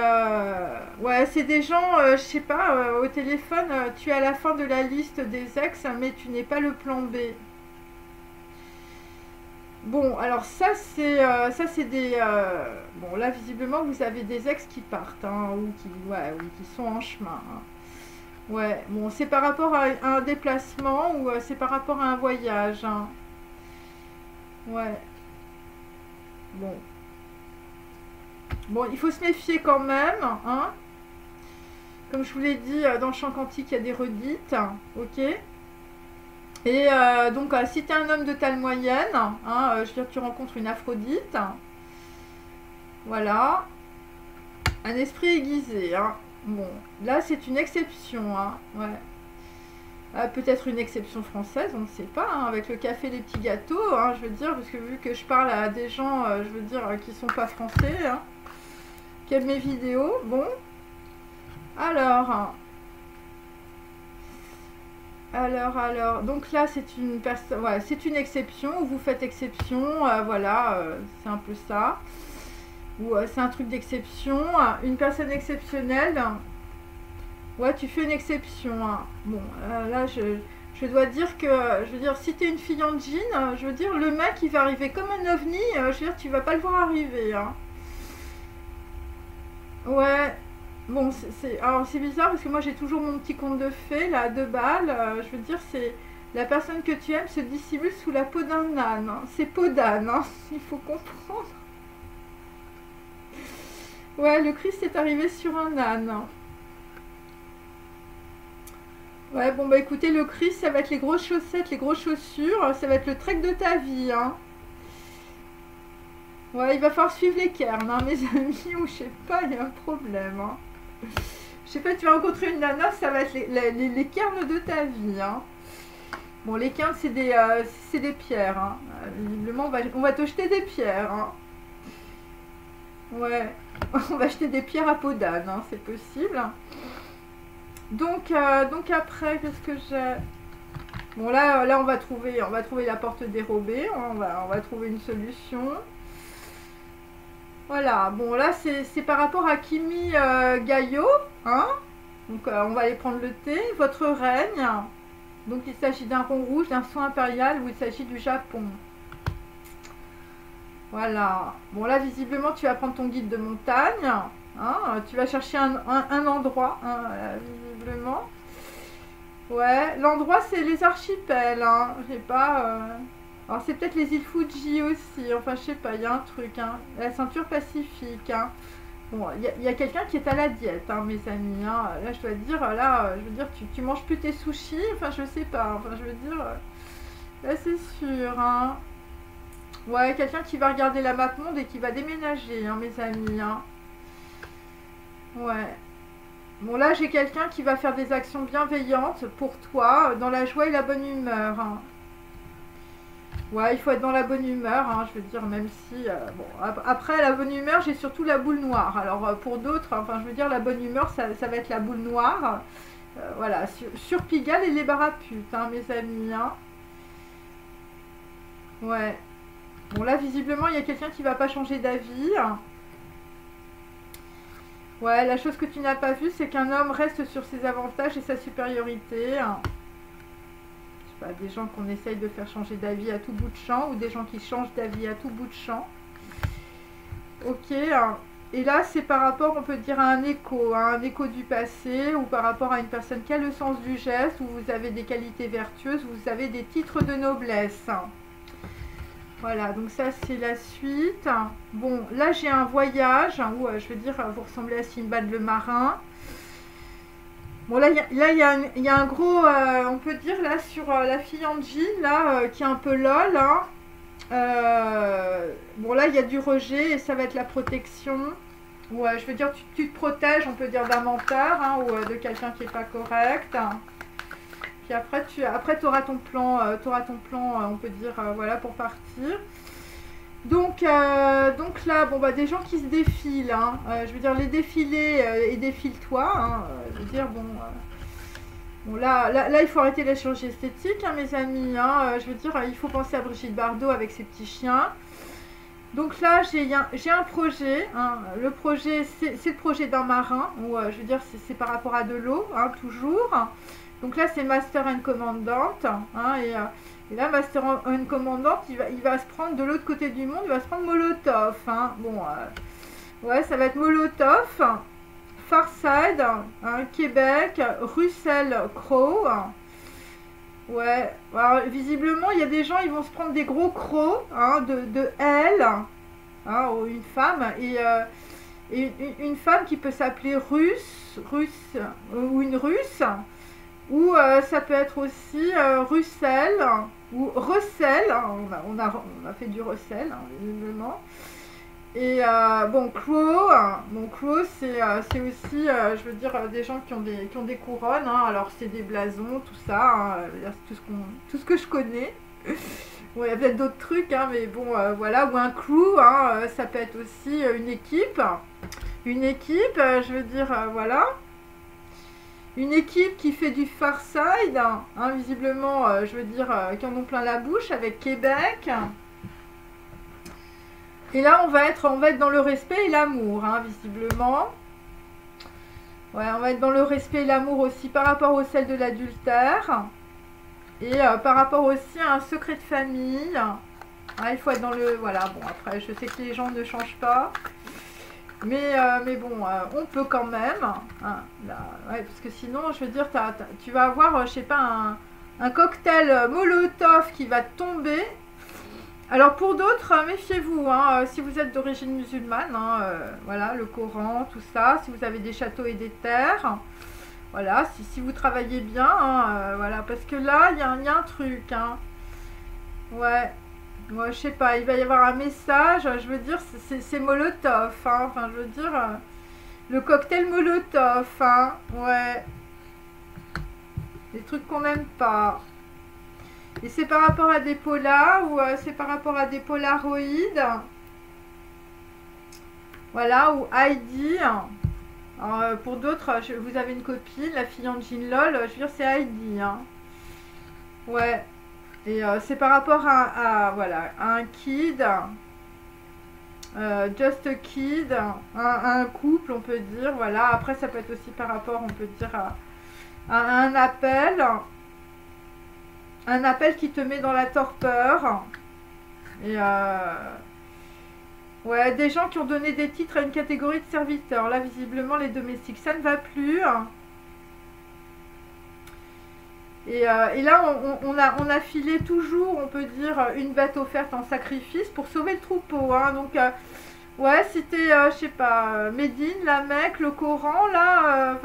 ouais, c'est des gens, je sais pas, au téléphone, tu es à la fin de la liste des ex, mais tu n'es pas le plan B. Bon, alors ça c'est des... bon, là, visiblement, vous avez des ex qui partent, hein, ou qui sont en chemin. Hein. Ouais, bon, c'est par rapport à un déplacement ou c'est par rapport à un voyage. Hein. Ouais. Bon. Bon, il faut se méfier quand même. Hein. Comme je vous l'ai dit, dans le champ quantique, il y a des redites. Ok. Et donc, si tu es un homme de taille moyenne, hein, je veux dire, tu rencontres une Aphrodite. Voilà. Un esprit aiguisé. Hein. Bon, là c'est une exception, hein, ouais. Peut-être une exception française, on ne sait pas, hein, avec le café et les petits gâteaux, hein, je veux dire, parce que vu que je parle à des gens, je veux dire, qui sont pas français, hein, qui aiment mes vidéos, bon. Alors, donc là c'est une personne, ouais, c'est une exception, vous faites exception, voilà, c'est un peu ça. Ou c'est un truc d'exception, une personne exceptionnelle, ouais, tu fais une exception. Hein. Bon, là, je dois dire que, je veux dire, si tu es une fille en jean, je veux dire, le mec, il va arriver comme un ovni, je veux dire, tu vas pas le voir arriver. Hein. Ouais, bon, alors c'est bizarre parce que moi, j'ai toujours mon petit conte de fées, là, à 2 balles, je veux dire, c'est... La personne que tu aimes se dissimule sous la peau d'un âne. Hein. C'est peau d'âne, hein, il faut comprendre. Ouais, le Christ est arrivé sur un âne. Ouais, bon bah écoutez, le Christ, ça va être les grosses chaussettes, les grosses chaussures, ça va être le trek de ta vie, hein. Ouais, il va falloir suivre les cairns, hein, mes amis, ou je sais pas, il y a un problème, hein. Je sais pas, tu vas rencontrer une nana, ça va être les cairns de ta vie, hein. Bon, les cairns, c'est des pierres, hein. Visiblement, on va te jeter des pierres, hein. Ouais, on va acheter des pierres à peau d'âne, hein, c'est possible. Donc après, qu'est-ce que j'ai? Bon, là on va trouver la porte dérobée, on va trouver une solution. Voilà, bon là c'est par rapport à Kimi Gaio, hein. Donc on va aller prendre le thé. Votre règne. Donc il s'agit d'un rond rouge, d'un son impérial ou il s'agit du Japon. Voilà. Bon là visiblement tu vas prendre ton guide de montagne. Hein, tu vas chercher un endroit, hein, visiblement. Ouais, l'endroit c'est les archipels. Hein. Je sais pas. Alors c'est peut-être les îles Fuji aussi. Enfin je sais pas, il y a un truc. Hein. La ceinture pacifique. Hein. Bon, il y a quelqu'un qui est à la diète, hein, mes amis. Hein. Là, je dois te dire, là, je veux dire, tu manges plus tes sushis. Enfin, je sais pas. Enfin, je veux dire, là, c'est sûr. Hein. Ouais, quelqu'un qui va regarder la map monde et qui va déménager, hein, mes amis. Hein. Ouais. Bon, là, j'ai quelqu'un qui va faire des actions bienveillantes pour toi, dans la joie et la bonne humeur. Hein. Ouais, il faut être dans la bonne humeur, hein, je veux dire, même si... bon, après, la bonne humeur, j'ai surtout la boule noire. Alors, pour d'autres, enfin, je veux dire, la bonne humeur, ça va être la boule noire. Voilà, sur Pigalle et les baraputes, hein, mes amis. Hein. Ouais. Bon, là, visiblement, il y a quelqu'un qui va pas changer d'avis. Ouais, la chose que tu n'as pas vue, c'est qu'un homme reste sur ses avantages et sa supériorité. Des gens qu'on essaye de faire changer d'avis à tout bout de champ ou des gens qui changent d'avis à tout bout de champ. Ok, et là c'est par rapport, on peut dire, à un écho du passé ou par rapport à une personne qui a le sens du geste, où vous avez des qualités vertueuses, vous avez des titres de noblesse. Voilà, donc ça c'est la suite. Bon, là j'ai un voyage où je veux dire, vous ressemblez à Simbad le marin. Bon, là, il y a un gros, on peut dire, là, sur la fille Angie, là, qui est un peu lol. Hein. Bon, là, il y a du rejet et ça va être la protection. Ouais, je veux dire, tu te protèges, on peut dire, d'un menteur hein, ou de quelqu'un qui n'est pas correct. Puis après, tu auras ton plan, on peut dire, voilà, pour partir. Donc là, bon, bah, des gens qui se défilent, hein. Je veux dire, les défilés et défile-toi, hein. Je veux dire, bon, bon là, il faut arrêter la chirurgie esthétique, hein, mes amis, hein. Je veux dire, il faut penser à Brigitte Bardot avec ses petits chiens. Donc là, j'ai un projet, hein. Le projet, c'est le projet d'un marin, où, je veux dire, c'est par rapport à de l'eau, hein, toujours. Donc là, c'est Master and Commandant, hein, et là, Master and Commandant, il va se prendre de l'autre côté du monde, il va se prendre Molotov. Hein. Bon, ouais, ça va être Molotov, Farside, hein, Québec, Russell Crowe. Ouais, alors, visiblement, il y a des gens, ils vont se prendre des gros crocs hein, de elle, hein, ou une femme, et une femme qui peut s'appeler russe, ou une russe. Ou ça peut être aussi Russell ou Russell. On a fait du Russell, hein, visiblement. Et bon, Crow, c'est aussi, je veux dire, des gens qui ont des couronnes. Hein, alors, c'est des blasons, tout ça. Hein, c'est tout ce que je connais. Bon, il y a peut-être d'autres trucs, hein, mais bon, voilà. Ou un crew, hein, ça peut être aussi une équipe. Une équipe, je veux dire, voilà. Une équipe qui fait du Farside, hein, visiblement, je veux dire, qui en ont plein la bouche avec Québec. Et là, on va être dans le respect et l'amour, hein, visiblement. Ouais, on va être dans le respect et l'amour aussi par rapport au sel de l'adultère. Et par rapport aussi à un secret de famille. Ah, il faut être dans le... Voilà, bon, après, je sais que les gens ne changent pas. Mais bon, on peut quand même. Hein, là, ouais, parce que sinon, je veux dire, tu vas avoir, je sais pas, un cocktail Molotov qui va tomber. Alors pour d'autres, méfiez-vous, hein, si vous êtes d'origine musulmane, hein, voilà, le Coran, tout ça, si vous avez des châteaux et des terres, voilà, si vous travaillez bien, hein, voilà, parce que là, il y a un truc, hein, ouais. Ouais, je sais pas, il va y avoir un message, je veux dire, c'est Molotov, hein, enfin, je veux dire, le cocktail Molotov, hein, ouais, des trucs qu'on n'aime pas. Et c'est par rapport à des polars ou c'est par rapport à des polaroïdes. Voilà, ou Heidi. Alors, pour d'autres, vous avez une copine, la fille en jean lol, je veux dire, c'est Heidi. Hein. Ouais. Et c'est par rapport voilà, à un kid. Just a kid, un couple, on peut dire, voilà. Après, ça peut être aussi par rapport, on peut dire, à un appel qui te met dans la torpeur. Et ouais, des gens qui ont donné des titres à une catégorie de serviteurs. Là, visiblement, les domestiques, ça ne va plus. Et là, on a filé toujours, on peut dire, une bête offerte en sacrifice pour sauver le troupeau. Hein. Donc, ouais, si t'es, je sais pas, Médine, la Mecque, le Coran, là,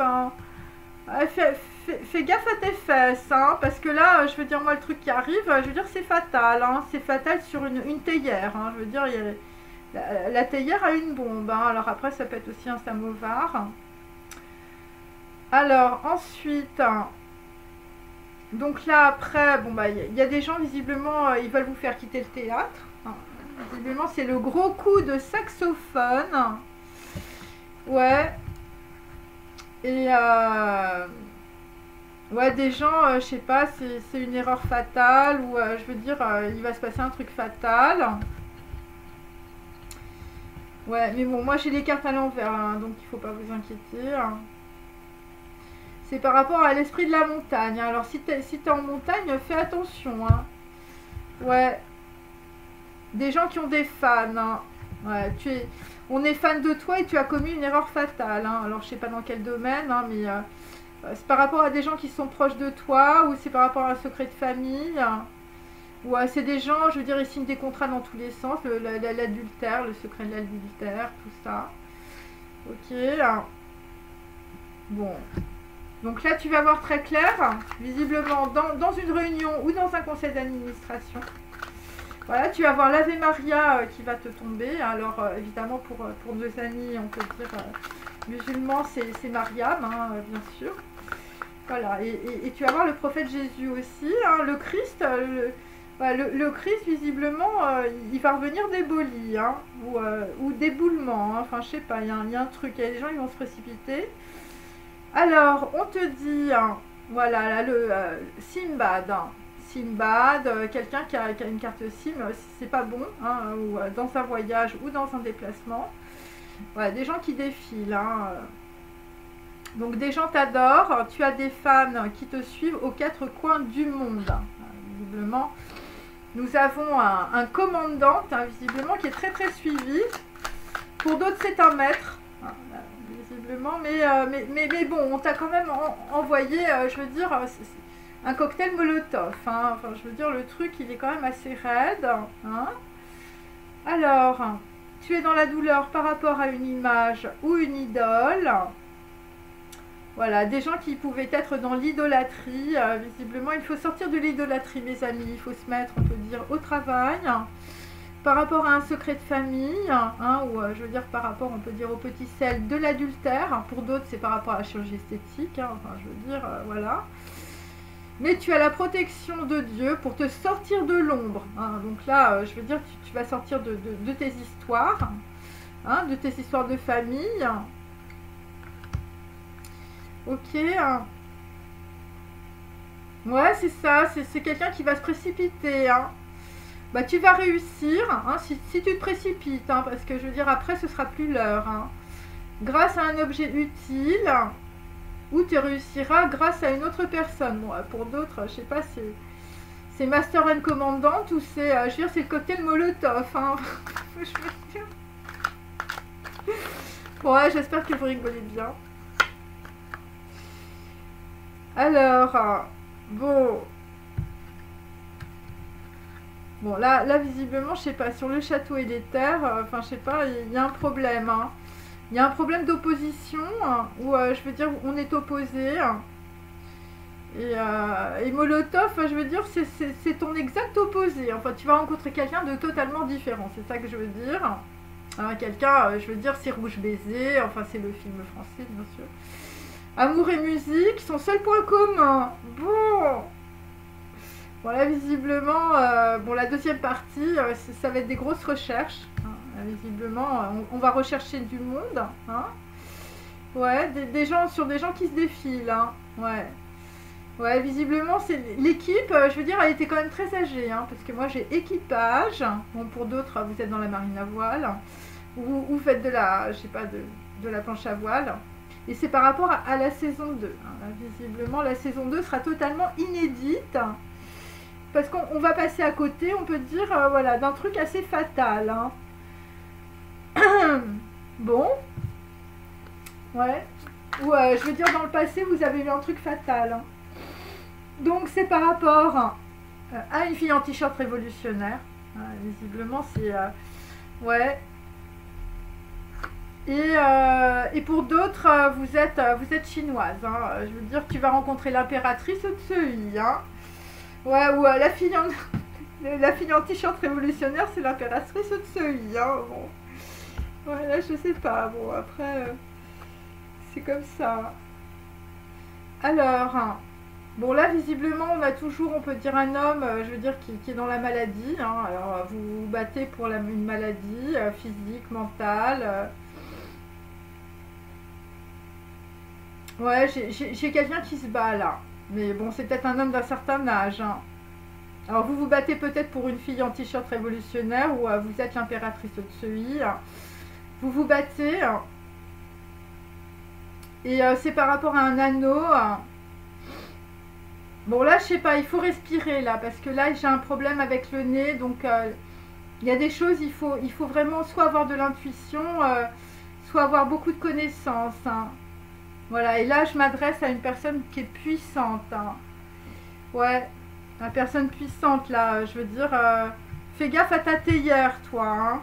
fais gaffe à tes fesses, hein, parce que là, je veux dire, moi, le truc qui arrive, je veux dire, c'est fatal. Hein, c'est fatal sur une théière. Hein, je veux dire, la théière a une bombe. Hein, alors après, ça peut être aussi un samovar. Alors, ensuite... Donc là, après, bon bah, il y a des gens, visiblement, ils veulent vous faire quitter le théâtre. Visiblement, c'est le gros coup de saxophone. Ouais. Et ouais, des gens, je sais pas, c'est une erreur fatale, ou je veux dire, il va se passer un truc fatal. Ouais, mais bon, moi j'ai les cartes à l'envers, hein, donc il faut pas vous inquiéter. C'est par rapport à l'esprit de la montagne. Alors, si t'es en montagne, fais attention. Hein. Ouais. Des gens qui ont des fans. Hein. Ouais, on est fan de toi et tu as commis une erreur fatale. Hein. Alors, je sais pas dans quel domaine, hein, mais c'est par rapport à des gens qui sont proches de toi, ou c'est par rapport à un secret de famille. Hein. Ou c'est des gens, je veux dire, ils signent des contrats dans tous les sens. L'adultère, le secret de l'adultère, tout ça. Ok. Bon. Donc là, tu vas voir très clair, visiblement, dans une réunion ou dans un conseil d'administration. Voilà, tu vas voir l'Ave Maria qui va te tomber. Alors, évidemment, pour nos amis, on peut dire musulmans, c'est Mariam, hein, bien sûr. Voilà, et tu vas voir le prophète Jésus aussi, hein, le Christ. Le Christ, visiblement, il va revenir d'éboli, hein, ou d'éboulement. Hein, enfin, je sais pas, il y a un truc. Il y a des gens qui vont se précipiter. Alors, on te dit, hein, voilà, là, le Simbad. Hein. Simbad, quelqu'un qui a une carte SIM, c'est pas bon, hein, ou dans un voyage ou dans un déplacement. Voilà, des gens qui défilent. Hein. Donc, des gens t'adorent, tu as des fans qui te suivent aux quatre coins du monde. Visiblement, nous avons un commandant, hein, visiblement, qui est très très suivi. Pour d'autres, c'est un maître. Visiblement, mais bon, on t'a quand même envoyé, je veux dire, un cocktail Molotov. Hein. Enfin, je veux dire, le truc, il est quand même assez raide. Hein. Alors, tu es dans la douleur par rapport à une image ou une idole. Voilà, des gens qui pouvaient être dans l'idolâtrie. Visiblement, il faut sortir de l'idolâtrie, mes amis. Il faut se mettre, on peut dire, au travail. Par rapport à un secret de famille, hein, ou je veux dire par rapport, on peut dire au petit sel de l'adultère. Pour d'autres, c'est par rapport à la chirurgie esthétique. Hein, enfin, je veux dire, voilà. Mais tu as la protection de Dieu pour te sortir de l'ombre. Hein. Donc là, je veux dire, tu vas sortir de tes histoires, hein, de tes histoires de famille. Ok. Ouais, c'est ça. C'est quelqu'un qui va se précipiter. Hein. Bah, tu vas réussir, hein, si tu te précipites, hein, parce que je veux dire, après, ce sera plus l'heure. Hein. Grâce à un objet utile, ou tu réussiras grâce à une autre personne. Bon, pour d'autres, je sais pas, c'est Master and Commandant, ou c'est, je veux dire, c'est le cocktail Molotov. Hein. Je veux dire. Bon, ouais, j'espère que vous rigolez bien. Alors, bon... Bon, là, visiblement, je sais pas, sur le château et les terres, enfin, je sais pas, il y a un problème. Hein. Il y a un problème d'opposition, hein, où, je veux dire, on est opposé. Hein. Et Molotov, je veux dire, c'est ton exact opposé. Enfin, tu vas rencontrer quelqu'un de totalement différent, c'est ça que je veux dire. Hein, quelqu'un, je veux dire, c'est Rouge Baiser, enfin, c'est le film français, bien sûr. Amour et musique, son seul point commun. Bon... Voilà, visiblement, bon, la deuxième partie, ça va être des grosses recherches. Hein. visiblement, on va rechercher du monde. Hein. Ouais, des gens, sur des gens qui se défilent. Hein. Ouais. Ouais, visiblement, c'est l'équipe, je veux dire, elle était quand même très âgée. Hein, parce que moi, j'ai équipage. Bon, pour d'autres, vous êtes dans la marine à voile. Ou vous faites de la, je sais pas, de la planche à voile. Et c'est par rapport à la saison 2. Hein. Là, visiblement, la saison 2 sera totalement inédite. Parce qu'on va passer à côté, on peut dire, voilà, d'un truc assez fatal. Hein. Bon. Ouais. Ou, je veux dire, dans le passé, vous avez eu un truc fatal. Hein. Donc, c'est par rapport à une fille en t-shirt révolutionnaire. Visiblement, c'est... ouais. Et pour d'autres, vous êtes chinoise. Hein. Je veux dire, tu vas rencontrer l'impératrice Tsui. Hein. Ouais, ou la fille en t-shirt révolutionnaire, c'est l'impératrice Tsui. Hein. Bon. Ouais, là, je sais pas. Bon, après, c'est comme ça. Alors, bon, là, visiblement, on a toujours, on peut dire, un homme, je veux dire, qui est dans la maladie. Hein. Alors, vous vous battez pour une maladie physique, mentale. Ouais, j'ai quelqu'un qui se bat là. Mais bon, c'est peut-être un homme d'un certain âge. Hein. Alors, vous vous battez peut-être pour une fille en t-shirt révolutionnaire ou vous êtes l'impératrice Tsui. Vous vous battez. Et c'est par rapport à un anneau. Bon, là, je sais pas, il faut respirer là. Parce que là, j'ai un problème avec le nez. Donc, il y a des choses, il faut vraiment soit avoir de l'intuition, soit avoir beaucoup de connaissances. Hein. Voilà, et là, je m'adresse à une personne qui est puissante. Hein. Ouais, une personne puissante, là. Je veux dire, fais gaffe à ta théière, toi. Hein.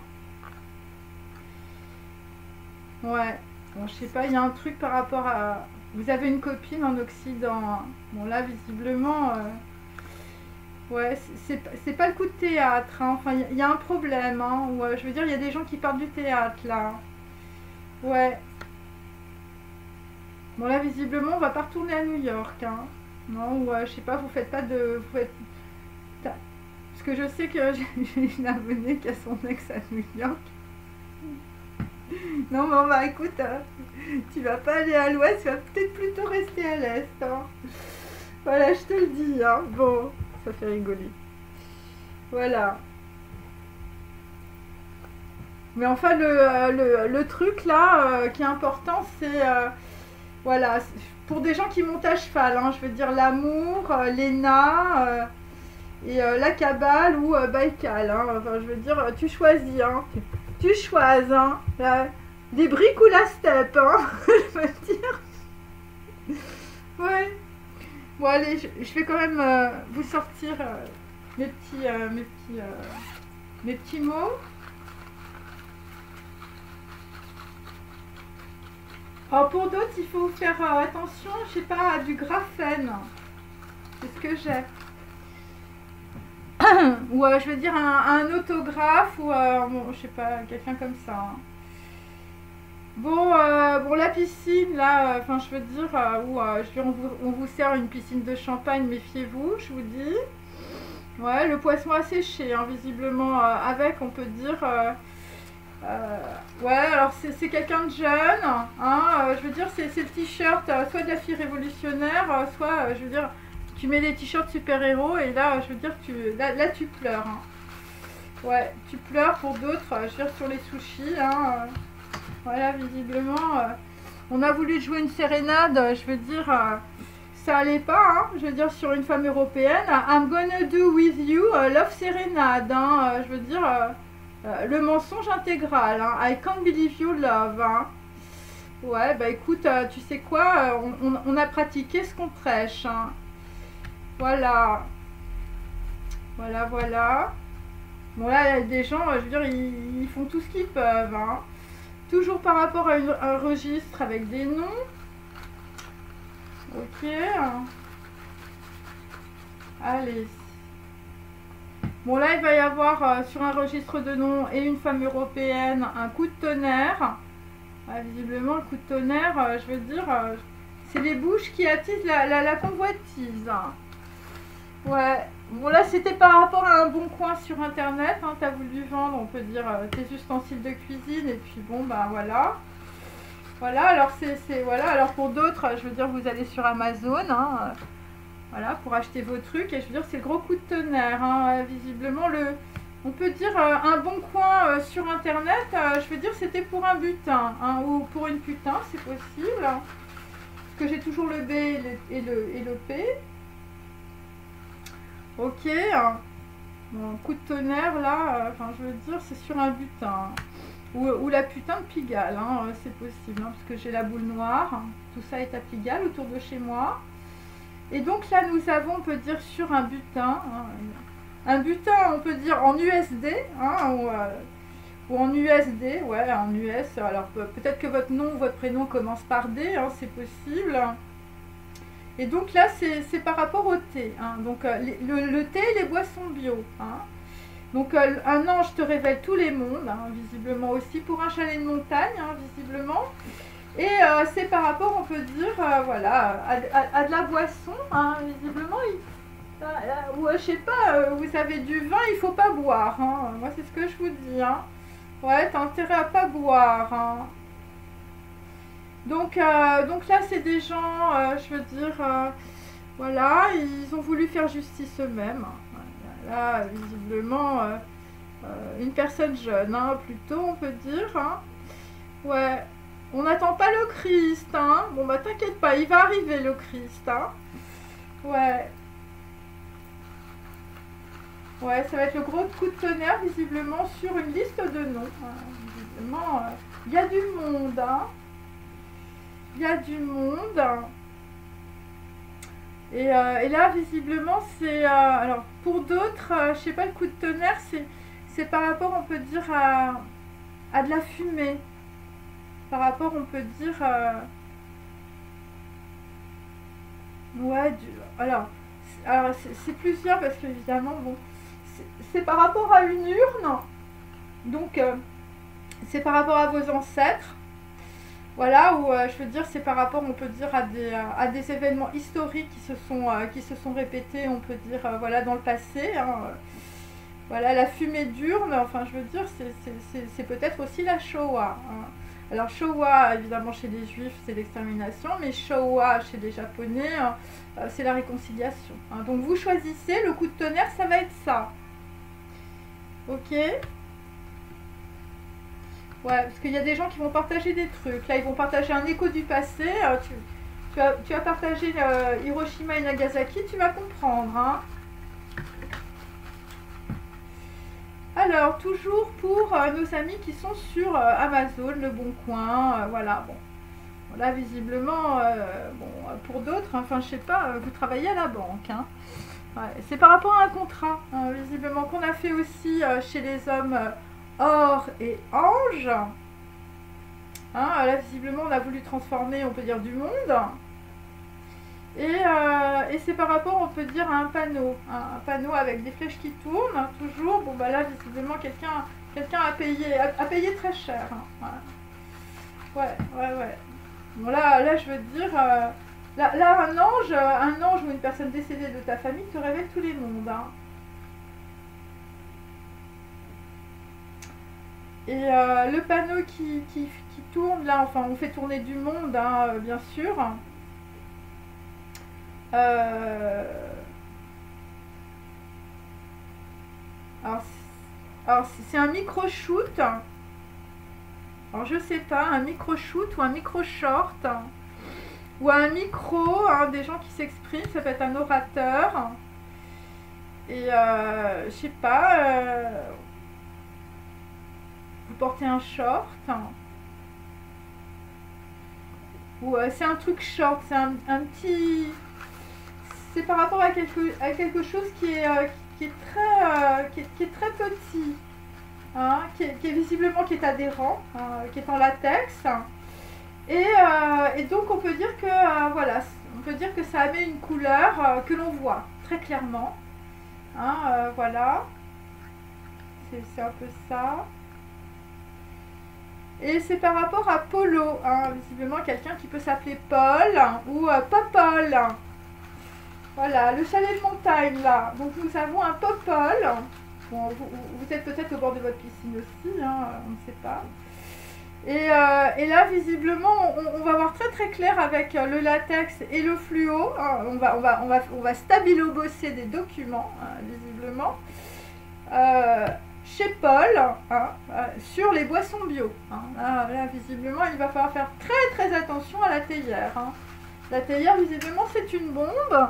Ouais. Bon, je sais pas, il y a un truc par rapport à... Vous avez une copine en Occident. Hein. Bon, là, visiblement... ouais, c'est pas le coup de théâtre. Hein. Enfin, il y a un problème. Hein, où, je veux dire, il y a des gens qui partent du théâtre, là. Ouais. Bon là visiblement on va pas retourner à New York. Hein. Non, ou je sais pas, vous faites pas de... Parce que je sais que j'ai une abonnée qui a son ex à New York. Non mais on va, écoute, tu vas pas aller à l'ouest, tu vas peut-être plutôt rester à l'est. Hein. Voilà, je te le dis. Hein. Bon, ça fait rigoler. Voilà. Mais enfin le truc là qui est important c'est... voilà, pour des gens qui montent à cheval, hein, je veux dire l'amour, l'ENA et la Kabbale ou Baïkal. Hein, enfin, je veux dire, tu choisis. Hein, tu choisis. Hein, des briques ou la steppe. Hein, je veux dire. Ouais. Bon, allez, je vais quand même vous sortir mes petits mots. Alors pour d'autres, il faut faire attention, je sais pas, à du graphène. C'est ce que j'ai. Ou je veux dire un autographe ou bon, je sais pas, quelqu'un comme ça. Hein. Bon, bon la piscine là, enfin je veux dire, on vous sert une piscine de champagne, méfiez-vous, je vous dis. Ouais, le poisson a séché, hein, visiblement avec, on peut dire. Ouais, alors c'est quelqu'un de jeune, hein, je veux dire, c'est le t-shirt, soit de la fille révolutionnaire, soit, je veux dire, tu mets des t-shirts super-héros et là, je veux dire, là tu pleures. Hein. Ouais, tu pleures pour d'autres, je veux dire, sur les sushis, hein, voilà, visiblement, on a voulu jouer une sérénade, je veux dire, ça allait pas, hein, je veux dire, sur une femme européenne, I'm gonna do with you love sérénade, hein, je veux dire... le mensonge intégral, hein. I can't believe you love. Hein. Ouais, bah écoute, tu sais quoi, on a pratiqué ce qu'on prêche. Hein. Voilà. Voilà, voilà. Bon là, il y a des gens, je veux dire, ils font tout ce qu'ils peuvent. Hein. Toujours par rapport à un registre avec des noms. Ok. Allez. Bon là il va y avoir sur un registre de noms et une femme européenne un coup de tonnerre. Visiblement le coup de tonnerre, je veux dire, c'est les bouches qui attisent la convoitise. Ouais, Bon, là, c'était par rapport à un bon coin sur Internet. Hein, tu as voulu vendre, on peut dire, tes ustensiles de cuisine. Et puis, bon, ben voilà. Voilà, alors voilà. Alors, pour d'autres, je veux dire, vous allez sur Amazon. Hein, voilà, pour acheter vos trucs. Et je veux dire, c'est le gros coup de tonnerre. Hein, visiblement, on peut dire un bon coin sur Internet. Je veux dire, c'était pour un butin. Hein, ou pour une putain, c'est possible. Hein, parce que j'ai toujours le B et le P. Ok, bon, coup de tonnerre là, enfin je veux dire c'est sur un butin, hein. Ou la putain de Pigalle, hein, c'est possible, hein, parce que j'ai la boule noire, hein. Tout ça est à Pigalle autour de chez moi. Et donc là nous avons, on peut dire sur un butin, hein, un butin on peut dire en USD, hein, ou en USD, ouais en US, alors peut-être que votre nom ou votre prénom commence par D, hein, c'est possible. Et donc là, c'est par rapport au thé. Hein. Donc le thé et les boissons bio. Hein. Donc un ange te révèle tous les mondes, hein, visiblement aussi pour un chalet de montagne, hein, visiblement. Et c'est par rapport, on peut dire, voilà, à de la boisson, hein, visiblement. Ou je sais pas, vous avez du vin, il faut pas boire. Hein. Moi, c'est ce que je vous dis. Hein. Ouais, t'as intérêt à pas boire. Hein. Donc là, c'est des gens, je veux dire, voilà, ils ont voulu faire justice eux-mêmes. Là, visiblement, une personne jeune, hein, plutôt, on peut dire. Hein. Ouais, on n'attend pas le Christ. Hein. Bon, bah t'inquiète pas, il va arriver le Christ. Hein. Ouais. Ouais, ça va être le gros coup de tonnerre, visiblement, sur une liste de noms. Hein. Visiblement, il y a du monde, hein. Il y a du monde. Et là, visiblement, c'est... alors, pour d'autres, je sais pas, le coup de tonnerre, c'est par rapport, on peut dire, à de la fumée. Par rapport, on peut dire... ouais, alors c'est plusieurs, parce que, évidemment, bon... C'est par rapport à une urne. Donc, c'est par rapport à vos ancêtres. Voilà, où je veux dire, c'est par rapport, on peut dire, à des événements historiques qui se sont répétés, on peut dire, voilà, dans le passé. Hein. Voilà, la fumée d'urne, enfin, je veux dire, c'est peut-être aussi la Shoah. Hein. Alors, Shoah, évidemment, chez les Juifs, c'est l'extermination, mais Shoah, chez les Japonais, c'est la réconciliation. Hein. Donc, vous choisissez, le coup de tonnerre, ça va être ça. Ok ? Ouais, parce qu'il y a des gens qui vont partager des trucs. Là, ils vont partager un écho du passé. Tu as partagé Hiroshima et Nagasaki, tu vas comprendre. Hein. Alors, toujours pour nos amis qui sont sur Amazon, Le Bon Coin, voilà. Bon, là, visiblement, bon, pour d'autres, enfin, je sais pas, vous travaillez à la banque. Hein. Ouais, c'est par rapport à un contrat, hein, visiblement, qu'on a fait aussi chez les hommes... Or et ange. Hein, là, visiblement, on a voulu transformer, on peut dire, du monde. Et c'est par rapport, on peut dire, à un panneau. Hein, un panneau avec des flèches qui tournent, hein, toujours. Bon, bah là, visiblement, quelqu'un a payé très cher. Hein, ouais. Ouais. Bon, là, je veux dire... là, un ange ou une personne décédée de ta famille te révèle tous les mondes. Hein. Et le panneau qui tourne, là, enfin, on fait tourner du monde, hein, bien sûr. Alors c'est un micro-shoot. Alors, je sais pas, un micro-shoot ou un micro-short. Ou un micro, hein, des gens qui s'expriment, ça peut être un orateur. Et je sais pas... vous portez un short, ou c'est un truc short, c'est un petit, c'est par rapport à quelque chose qui est très petit, hein, qui est visiblement qui est adhérent, qui est en latex, et donc on peut dire que voilà, on peut dire que ça émet une couleur que l'on voit très clairement, hein, voilà, c'est un peu ça. Et c'est par rapport à Polo, hein, visiblement quelqu'un qui peut s'appeler Paul ou Popol. Voilà, le chalet de montagne là. Donc nous avons un popole. Bon, vous êtes peut-être au bord de votre piscine aussi, hein, on ne sait pas. Et là, visiblement, on va voir très très clair avec le latex et le fluo. Hein, on va stabilo-bosser des documents, hein, visiblement. Chez Paul, hein, sur les boissons bio. Hein. Là, visiblement, il va falloir faire très très attention à la théière. Hein. La théière, visiblement, c'est une bombe.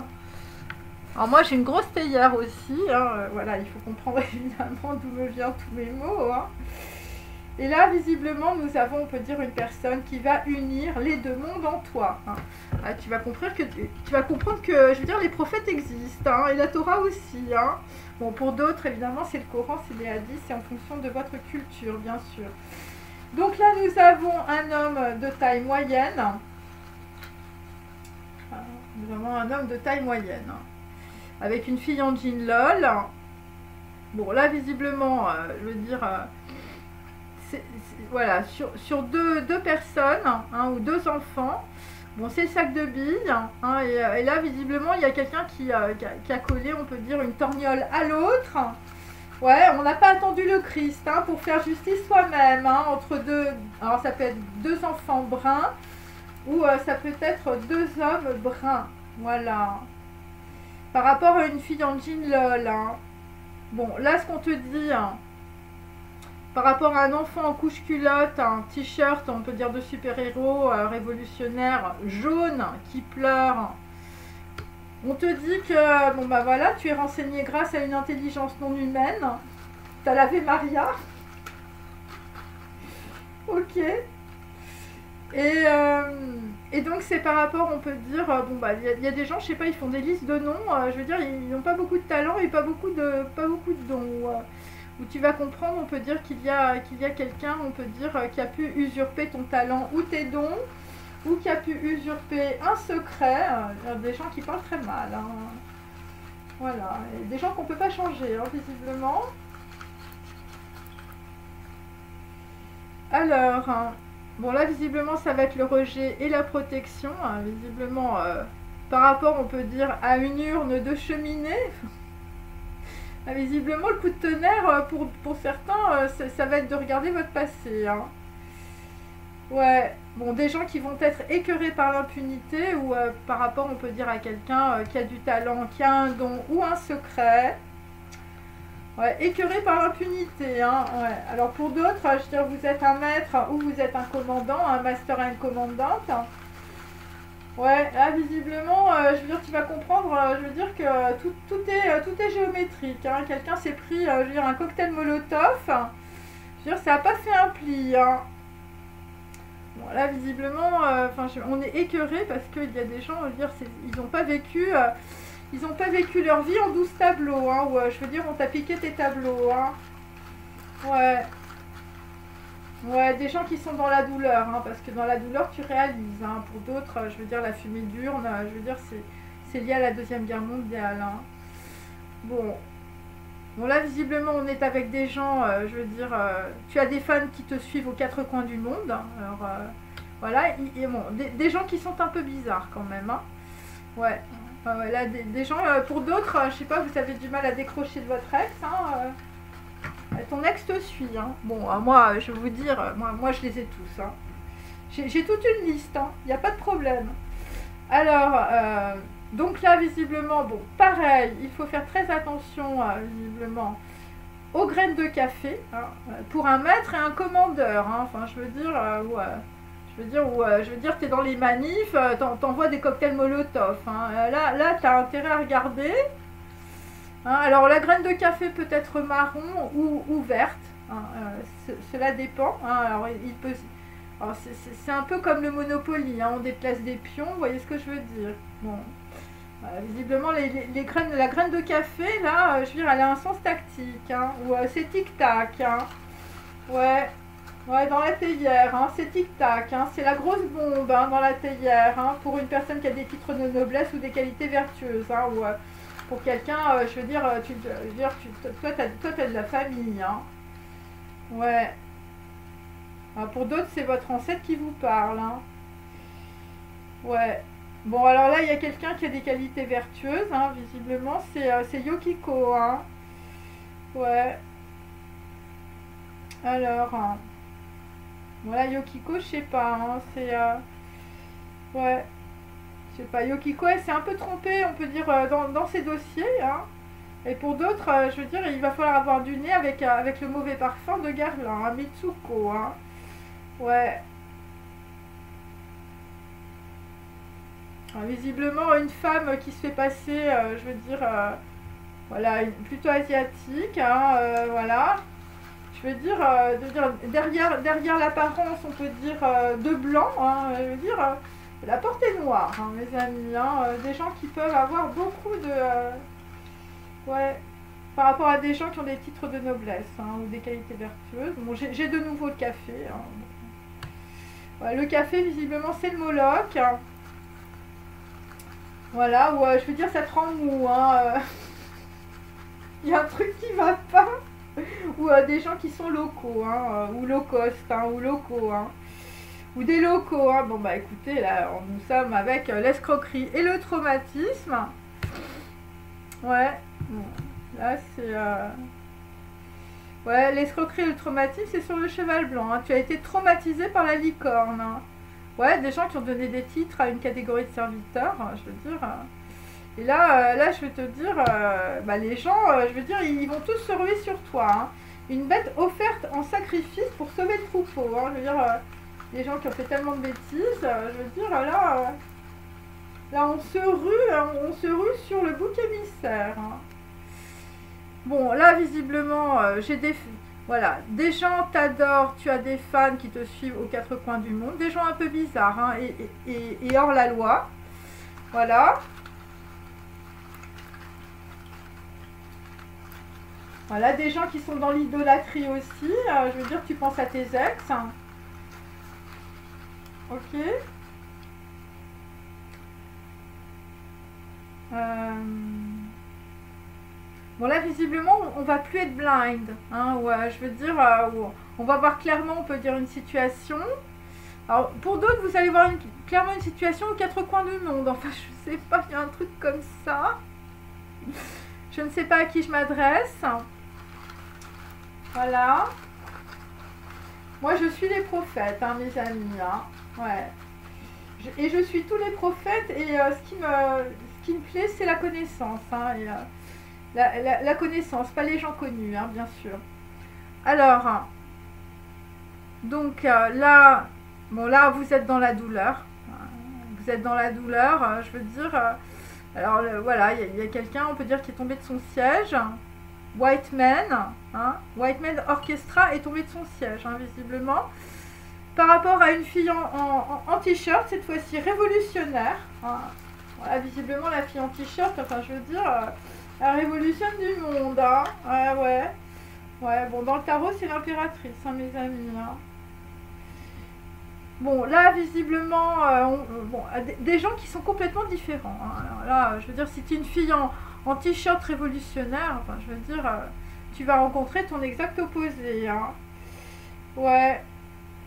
Alors moi, j'ai une grosse théière aussi. Hein. Voilà, il faut comprendre évidemment d'où me viennent tous mes mots. Hein. Et là, visiblement, nous avons, on peut dire, une personne qui va unir les deux mondes en toi. Hein. Ah, tu vas comprendre que, je veux dire, les prophètes existent, hein, et la Torah aussi. Hein. Bon, pour d'autres, évidemment, c'est le Coran, c'est les hadiths, c'est en fonction de votre culture, bien sûr. Donc là, nous avons un homme de taille moyenne. Nous avons un homme de taille moyenne. Avec une fille en jean lol. Bon, là, visiblement, je veux dire... voilà, sur deux personnes, hein, ou deux enfants. Bon, c'est le sac de billes. Hein, et là, visiblement, il y a quelqu'un qui a collé, on peut dire, une torgnole à l'autre. Ouais, on n'a pas attendu le Christ, hein, pour faire justice soi-même, hein, entre deux... Alors, ça peut être deux enfants bruns, ou ça peut être deux hommes bruns. Voilà. Par rapport à une fille en jean lol. Hein. Bon, là, ce qu'on te dit... Hein, par rapport à un enfant en couche-culotte, un t-shirt, on peut dire de super-héros révolutionnaire jaune qui pleure, on te dit que, bon bah voilà, tu es renseigné grâce à une intelligence non humaine. T'as l'Ave Maria. Ok. Et donc c'est par rapport, on peut dire, bon bah il y a des gens, je sais pas, ils font des listes de noms, je veux dire, ils n'ont pas beaucoup de talent et pas beaucoup de dons. Où tu vas comprendre, on peut dire qu'il y a quelqu'un, on peut dire, qui a pu usurper ton talent ou tes dons, ou qui a pu usurper un secret, des gens qui parlent très mal. Hein. Voilà, et des gens qu'on ne peut pas changer, hein, visiblement. Alors, bon là, visiblement, ça va être le rejet et la protection. Hein, visiblement, par rapport, on peut dire, à une urne de cheminée. Ah, visiblement, le coup de tonnerre, pour certains, ça va être de regarder votre passé. Hein. Ouais, bon, des gens qui vont être écœurés par l'impunité ou par rapport, on peut dire, à quelqu'un qui a du talent, qui a un don ou un secret. Ouais, écœurés par l'impunité. Hein, ouais. Alors pour d'autres, je veux dire, vous êtes un maître ou vous êtes un commandant, un master et une commandante. Ouais, là visiblement, je veux dire, tu vas comprendre, je veux dire que tout est géométrique. Hein. Quelqu'un s'est pris, je veux dire, un cocktail Molotov. Je veux dire, ça n'a pas fait un pli. Hein. Bon, là visiblement, on est écœuré parce qu'il y a des gens, je veux dire, ils n'ont pas vécu, leur vie en 12 tableaux. Hein, ou je veux dire, on t'a piqué tes tableaux. Hein. Ouais. Ouais, des gens qui sont dans la douleur, hein, parce que dans la douleur, tu réalises. Hein. Pour d'autres, je veux dire, la fumée d'urne, je veux dire, c'est lié à la Deuxième Guerre mondiale. Hein. Bon. Bon, là, visiblement, on est avec des gens, je veux dire, tu as des fans qui te suivent aux quatre coins du monde. Hein. Alors, voilà, et bon, des gens qui sont un peu bizarres quand même. Hein. Ouais. Là, des gens, pour d'autres, je sais pas, vous avez du mal à décrocher de votre ex. Hein, ton ex te suit. Hein. Bon, moi, je vais vous dire, moi je les ai tous. Hein. J'ai toute une liste, il n'y a pas de problème. Alors, donc là, visiblement, bon, pareil, il faut faire très attention, visiblement, aux graines de café, hein, pour un maître et un commandeur. Hein. Enfin, je veux dire, tu es dans les manifs, t'envoies des cocktails Molotov. Hein. Là tu as intérêt à regarder. Hein, alors la graine de café peut être marron ou verte, hein, cela dépend. Hein, alors c'est un peu comme le Monopoly, hein, on déplace des pions, vous voyez ce que je veux dire. Bon, visiblement la graine de café là, je veux dire, elle a un sens tactique, hein, ou c'est tic-tac. Hein, ouais, dans la théière, hein, c'est tic-tac, hein, c'est la grosse bombe, hein, dans la théière, hein, pour une personne qui a des titres de noblesse ou des qualités vertueuses, hein, ou pour quelqu'un, je veux dire, toi, t'as de la famille. Hein. Ouais. Alors, pour d'autres, c'est votre ancêtre qui vous parle. Hein. Ouais. Bon, alors là, il y a quelqu'un qui a des qualités vertueuses, hein, visiblement, c'est Yukiko, hein. Ouais. Alors, voilà, Yukiko, je sais pas, hein, ouais, je sais pas, Yukiko, elle s'est un peu trompée, on peut dire, dans ses dossiers, hein. Et pour d'autres, je veux dire, il va falloir avoir du nez avec le mauvais parfum de Guerlain, hein, Mitsuko, hein. Ouais. Visiblement, une femme qui se fait passer, je veux dire, voilà, plutôt asiatique, hein, voilà. Je veux dire, derrière l'apparence, on peut dire de blanc, hein, je veux dire, la porte est noire, hein, mes amis, hein, des gens qui peuvent avoir beaucoup de... ouais, par rapport à des gens qui ont des titres de noblesse, hein, ou des qualités vertueuses. Bon, j'ai de nouveau le café, hein. Ouais, le café, visiblement, c'est le Moloch, hein. Voilà, ou je veux dire, ça te rend mou, hein. Il y a un truc qui va pas. Ou des gens qui sont locaux, hein, ou low cost, hein, ou locaux, hein, ou des locaux, hein. Bon bah écoutez, là nous sommes avec l'escroquerie et le traumatisme. Ouais, bon, là c'est ouais, l'escroquerie et le traumatisme, c'est sur le cheval blanc, hein. Tu as été traumatisé par la licorne, hein. Ouais, des gens qui ont donné des titres à une catégorie de serviteurs, je veux dire. Et là, je vais te dire, bah, les gens, je veux dire, ils vont tous se ruer sur toi, hein. Une bête offerte en sacrifice pour sauver le troupeau, hein. Je veux dire, les gens qui ont fait tellement de bêtises, je veux dire, là on se rue sur le bouc émissaire, hein. Bon, là, visiblement, voilà, des gens t'adorent, tu as des fans qui te suivent aux quatre coins du monde, des gens un peu bizarres, hein, et hors la loi. Voilà. Voilà, des gens qui sont dans l'idolâtrie aussi. Je veux dire, tu penses à tes ex. Ok. Bon, là, visiblement, on va plus être blind, hein, ouais, je veux dire, on va voir clairement, on peut dire, une situation. Alors, pour d'autres, vous allez voir clairement une situation aux quatre coins du monde. Enfin, je sais pas, il y a un truc comme ça. Je ne sais pas à qui je m'adresse. Voilà. Moi, je suis les prophètes, hein, mes amis, hein. Ouais. Et je suis tous les prophètes, et ce qui me plaît, c'est la connaissance, hein, et, la connaissance, pas les gens connus, hein, bien sûr. Alors, donc là, bon, là, vous êtes dans la douleur. Vous êtes dans la douleur, je veux dire. Alors, voilà, il y a quelqu'un, on peut dire, qui est tombé de son siège. White Man, hein, White Man Orchestra est tombé de son siège, hein, visiblement. Par rapport à une fille en t-shirt, cette fois-ci révolutionnaire, hein. Voilà, visiblement, la fille en t-shirt, enfin, je veux dire, elle révolutionne du monde, hein. Ouais. Ouais, bon, dans le tarot, c'est l'impératrice, hein, mes amis, hein. Bon, là, visiblement, bon, des gens qui sont complètement différents, hein. Alors là, je veux dire, si tu es une fille en t-shirt révolutionnaire, enfin, je veux dire, tu vas rencontrer ton exact opposé, hein. Ouais.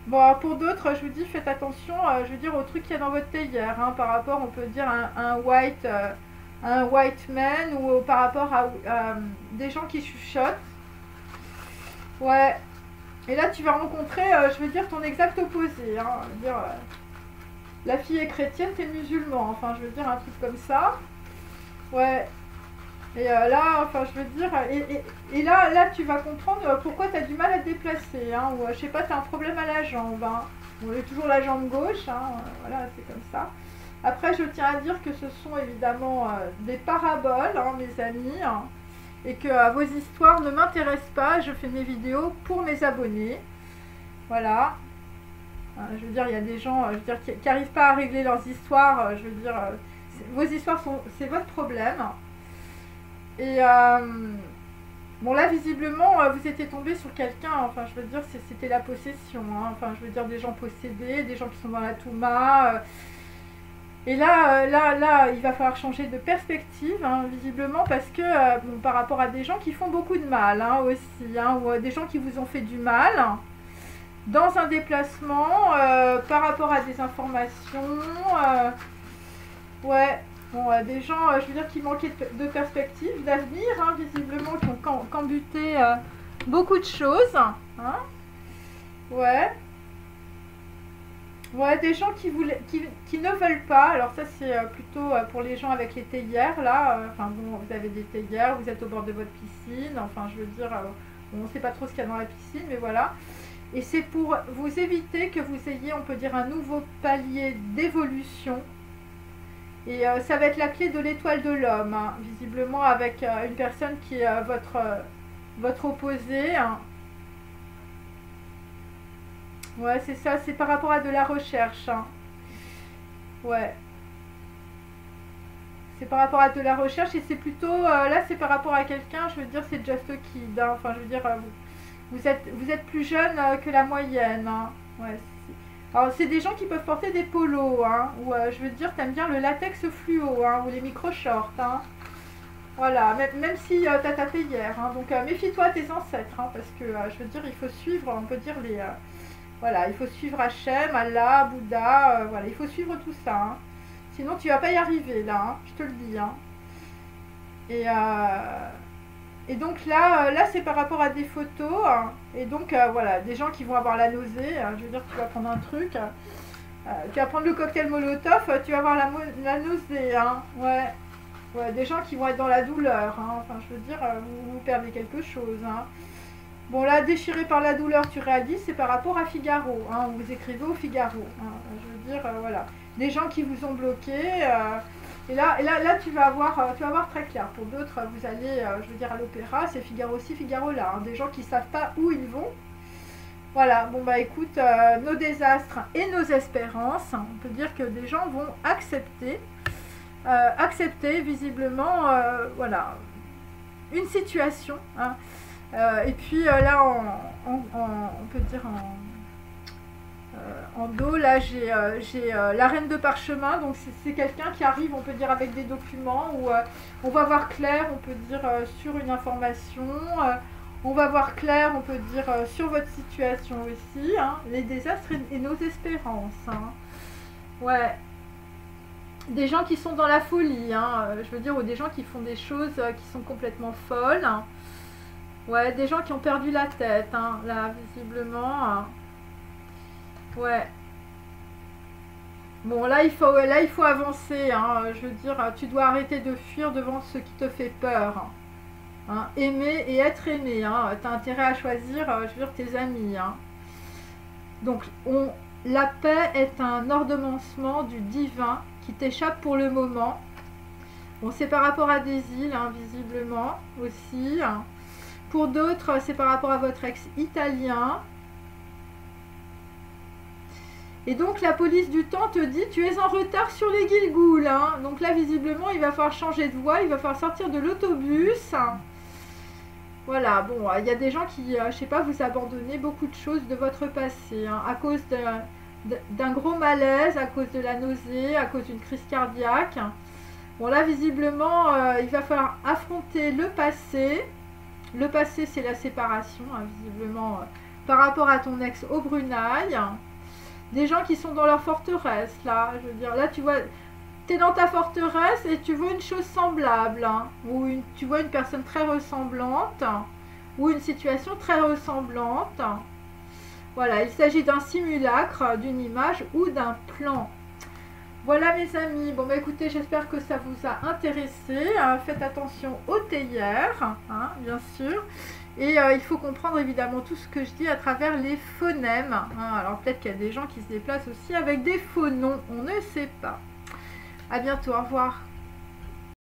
Bon, alors pour d'autres, je vous dis, faites attention, je veux dire, au truc qu'il y a dans votre théière, hein, par rapport, on peut dire, un white man, ou par rapport à des gens qui chuchotent. Ouais. Et là, tu vas rencontrer, je veux dire, ton exact opposé, hein. Je veux dire, la fille est chrétienne, t'es musulman, enfin, je veux dire, un truc comme ça. Ouais. Et là, enfin, je veux dire, et là, tu vas comprendre pourquoi tu as du mal à te déplacer, hein, ou je sais pas, tu as un problème à la jambe, hein. Bon, j'ai toujours la jambe gauche, hein, voilà, c'est comme ça. Après, je tiens à dire que ce sont évidemment des paraboles, hein, mes amis, hein, et que vos histoires ne m'intéressent pas. Je fais mes vidéos pour mes abonnés. Voilà. Je veux dire, il y a des gens je veux dire, qui n'arrivent pas à régler leurs histoires. Je veux dire, vos histoires, c'est votre problème. Et bon, là, visiblement, vous étiez tombé sur quelqu'un. Enfin, je veux dire, c'était la possession, hein. Enfin, je veux dire, des gens possédés, des gens qui sont dans la Touma. Et là, il va falloir changer de perspective, hein, visiblement, parce que bon, par rapport à des gens qui font beaucoup de mal, hein, aussi, hein, ou des gens qui vous ont fait du mal, dans un déplacement, par rapport à des informations, Ouais, bon, des gens, je veux dire, qui manquaient de perspective, d'avenir, hein, visiblement, qui ont cambuté beaucoup de choses. Hein. Ouais. Ouais, des gens qui ne veulent pas. Alors ça, c'est plutôt pour les gens avec les théières, là. Enfin bon, vous avez des théières, vous êtes au bord de votre piscine. Enfin, je veux dire, bon, on ne sait pas trop ce qu'il y a dans la piscine, mais voilà. Et c'est pour vous éviter que vous ayez, on peut dire, un nouveau palier d'évolution. Et ça va être la clé de l'étoile de l'homme, hein, visiblement avec une personne qui est votre opposé. Hein. Ouais, c'est ça, c'est par rapport à de la recherche. Hein. Ouais, c'est par rapport à de la recherche et c'est plutôt, là c'est par rapport à quelqu'un, je veux dire, c'est just a kid. Hein. Enfin, je veux dire, vous êtes plus jeune que la moyenne. Hein. Ouais, alors, c'est des gens qui peuvent porter des polos, hein, ou je veux dire, t'aimes bien le latex fluo, hein, ou les micro-shorts. Hein. Voilà, même si t'as tapé hier. Hein. Donc, méfie-toi à tes ancêtres, hein, parce que, je veux dire, il faut suivre, on peut dire, voilà, il faut suivre Hachem, Allah, Bouddha, voilà, il faut suivre tout ça. Hein. Sinon, tu vas pas y arriver, là, hein, je te le dis. Hein. Et, donc là c'est par rapport à des photos. Hein, et donc, voilà, des gens qui vont avoir la nausée. Je veux dire, tu vas prendre un truc. Tu vas prendre le cocktail Molotov, tu vas avoir la nausée. Hein, ouais. Ouais, des gens qui vont être dans la douleur. Hein, enfin, je veux dire, vous perdez quelque chose. Hein. Bon, là, déchiré par la douleur, tu réalises, c'est par rapport à Figaro. Hein, vous écrivez au Figaro. Hein, je veux dire, voilà. Des gens qui vous ont bloqué. Et là tu vas avoir très clair. Pour d'autres, vous allez, je veux dire, à l'opéra, c'est Figaro-ci, Figaro-là. Hein, des gens qui ne savent pas où ils vont. Voilà, bon bah écoute, nos désastres et nos espérances, on peut dire que des gens vont accepter visiblement, voilà, une situation. Hein, et puis là, on peut dire en dos, là j'ai la reine de parchemin, donc c'est quelqu'un qui arrive, on peut dire, avec des documents où on va voir clair, on peut dire, sur une information, on va voir clair, on peut dire, sur votre situation aussi, hein, les désastres et nos espérances. Hein. Ouais. Des gens qui sont dans la folie, hein, je veux dire, ou des gens qui font des choses qui sont complètement folles. Hein. Ouais, des gens qui ont perdu la tête, hein, là, visiblement. Hein. Ouais. Bon, là, il faut avancer. Hein, je veux dire, tu dois arrêter de fuir devant ce qui te fait peur. Hein, aimer et être aimé. Hein, tu as intérêt à choisir, je veux dire, tes amis. Hein. Donc, la paix est un ordonnancement du divin qui t'échappe pour le moment. Bon, c'est par rapport à des îles, hein, visiblement, aussi. Hein. Pour d'autres, c'est par rapport à votre ex italien. Et donc, la police du temps te dit, tu es en retard sur les Guilgoules. Hein. Donc là, visiblement, il va falloir changer de voie, il va falloir sortir de l'autobus. Voilà, bon, il y a des gens qui, je sais pas, vous abandonnez beaucoup de choses de votre passé, hein, à cause d'un gros malaise, à cause de la nausée, à cause d'une crise cardiaque. Bon, là, visiblement, il va falloir affronter le passé. Le passé, c'est la séparation, hein, visiblement, par rapport à ton ex au Brunei. Des gens qui sont dans leur forteresse, là, je veux dire, là, tu vois, tu es dans ta forteresse et tu vois une chose semblable, hein, ou tu vois une personne très ressemblante, ou une situation très ressemblante. Voilà, il s'agit d'un simulacre, d'une image ou d'un plan. Voilà mes amis, bon bah écoutez, j'espère que ça vous a intéressé. Faites attention aux théières, hein, bien sûr. Et il faut comprendre évidemment tout ce que je dis à travers les phonèmes. Hein. Alors peut-être qu'il y a des gens qui se déplacent aussi avec des faux noms, on ne sait pas. À bientôt, au revoir.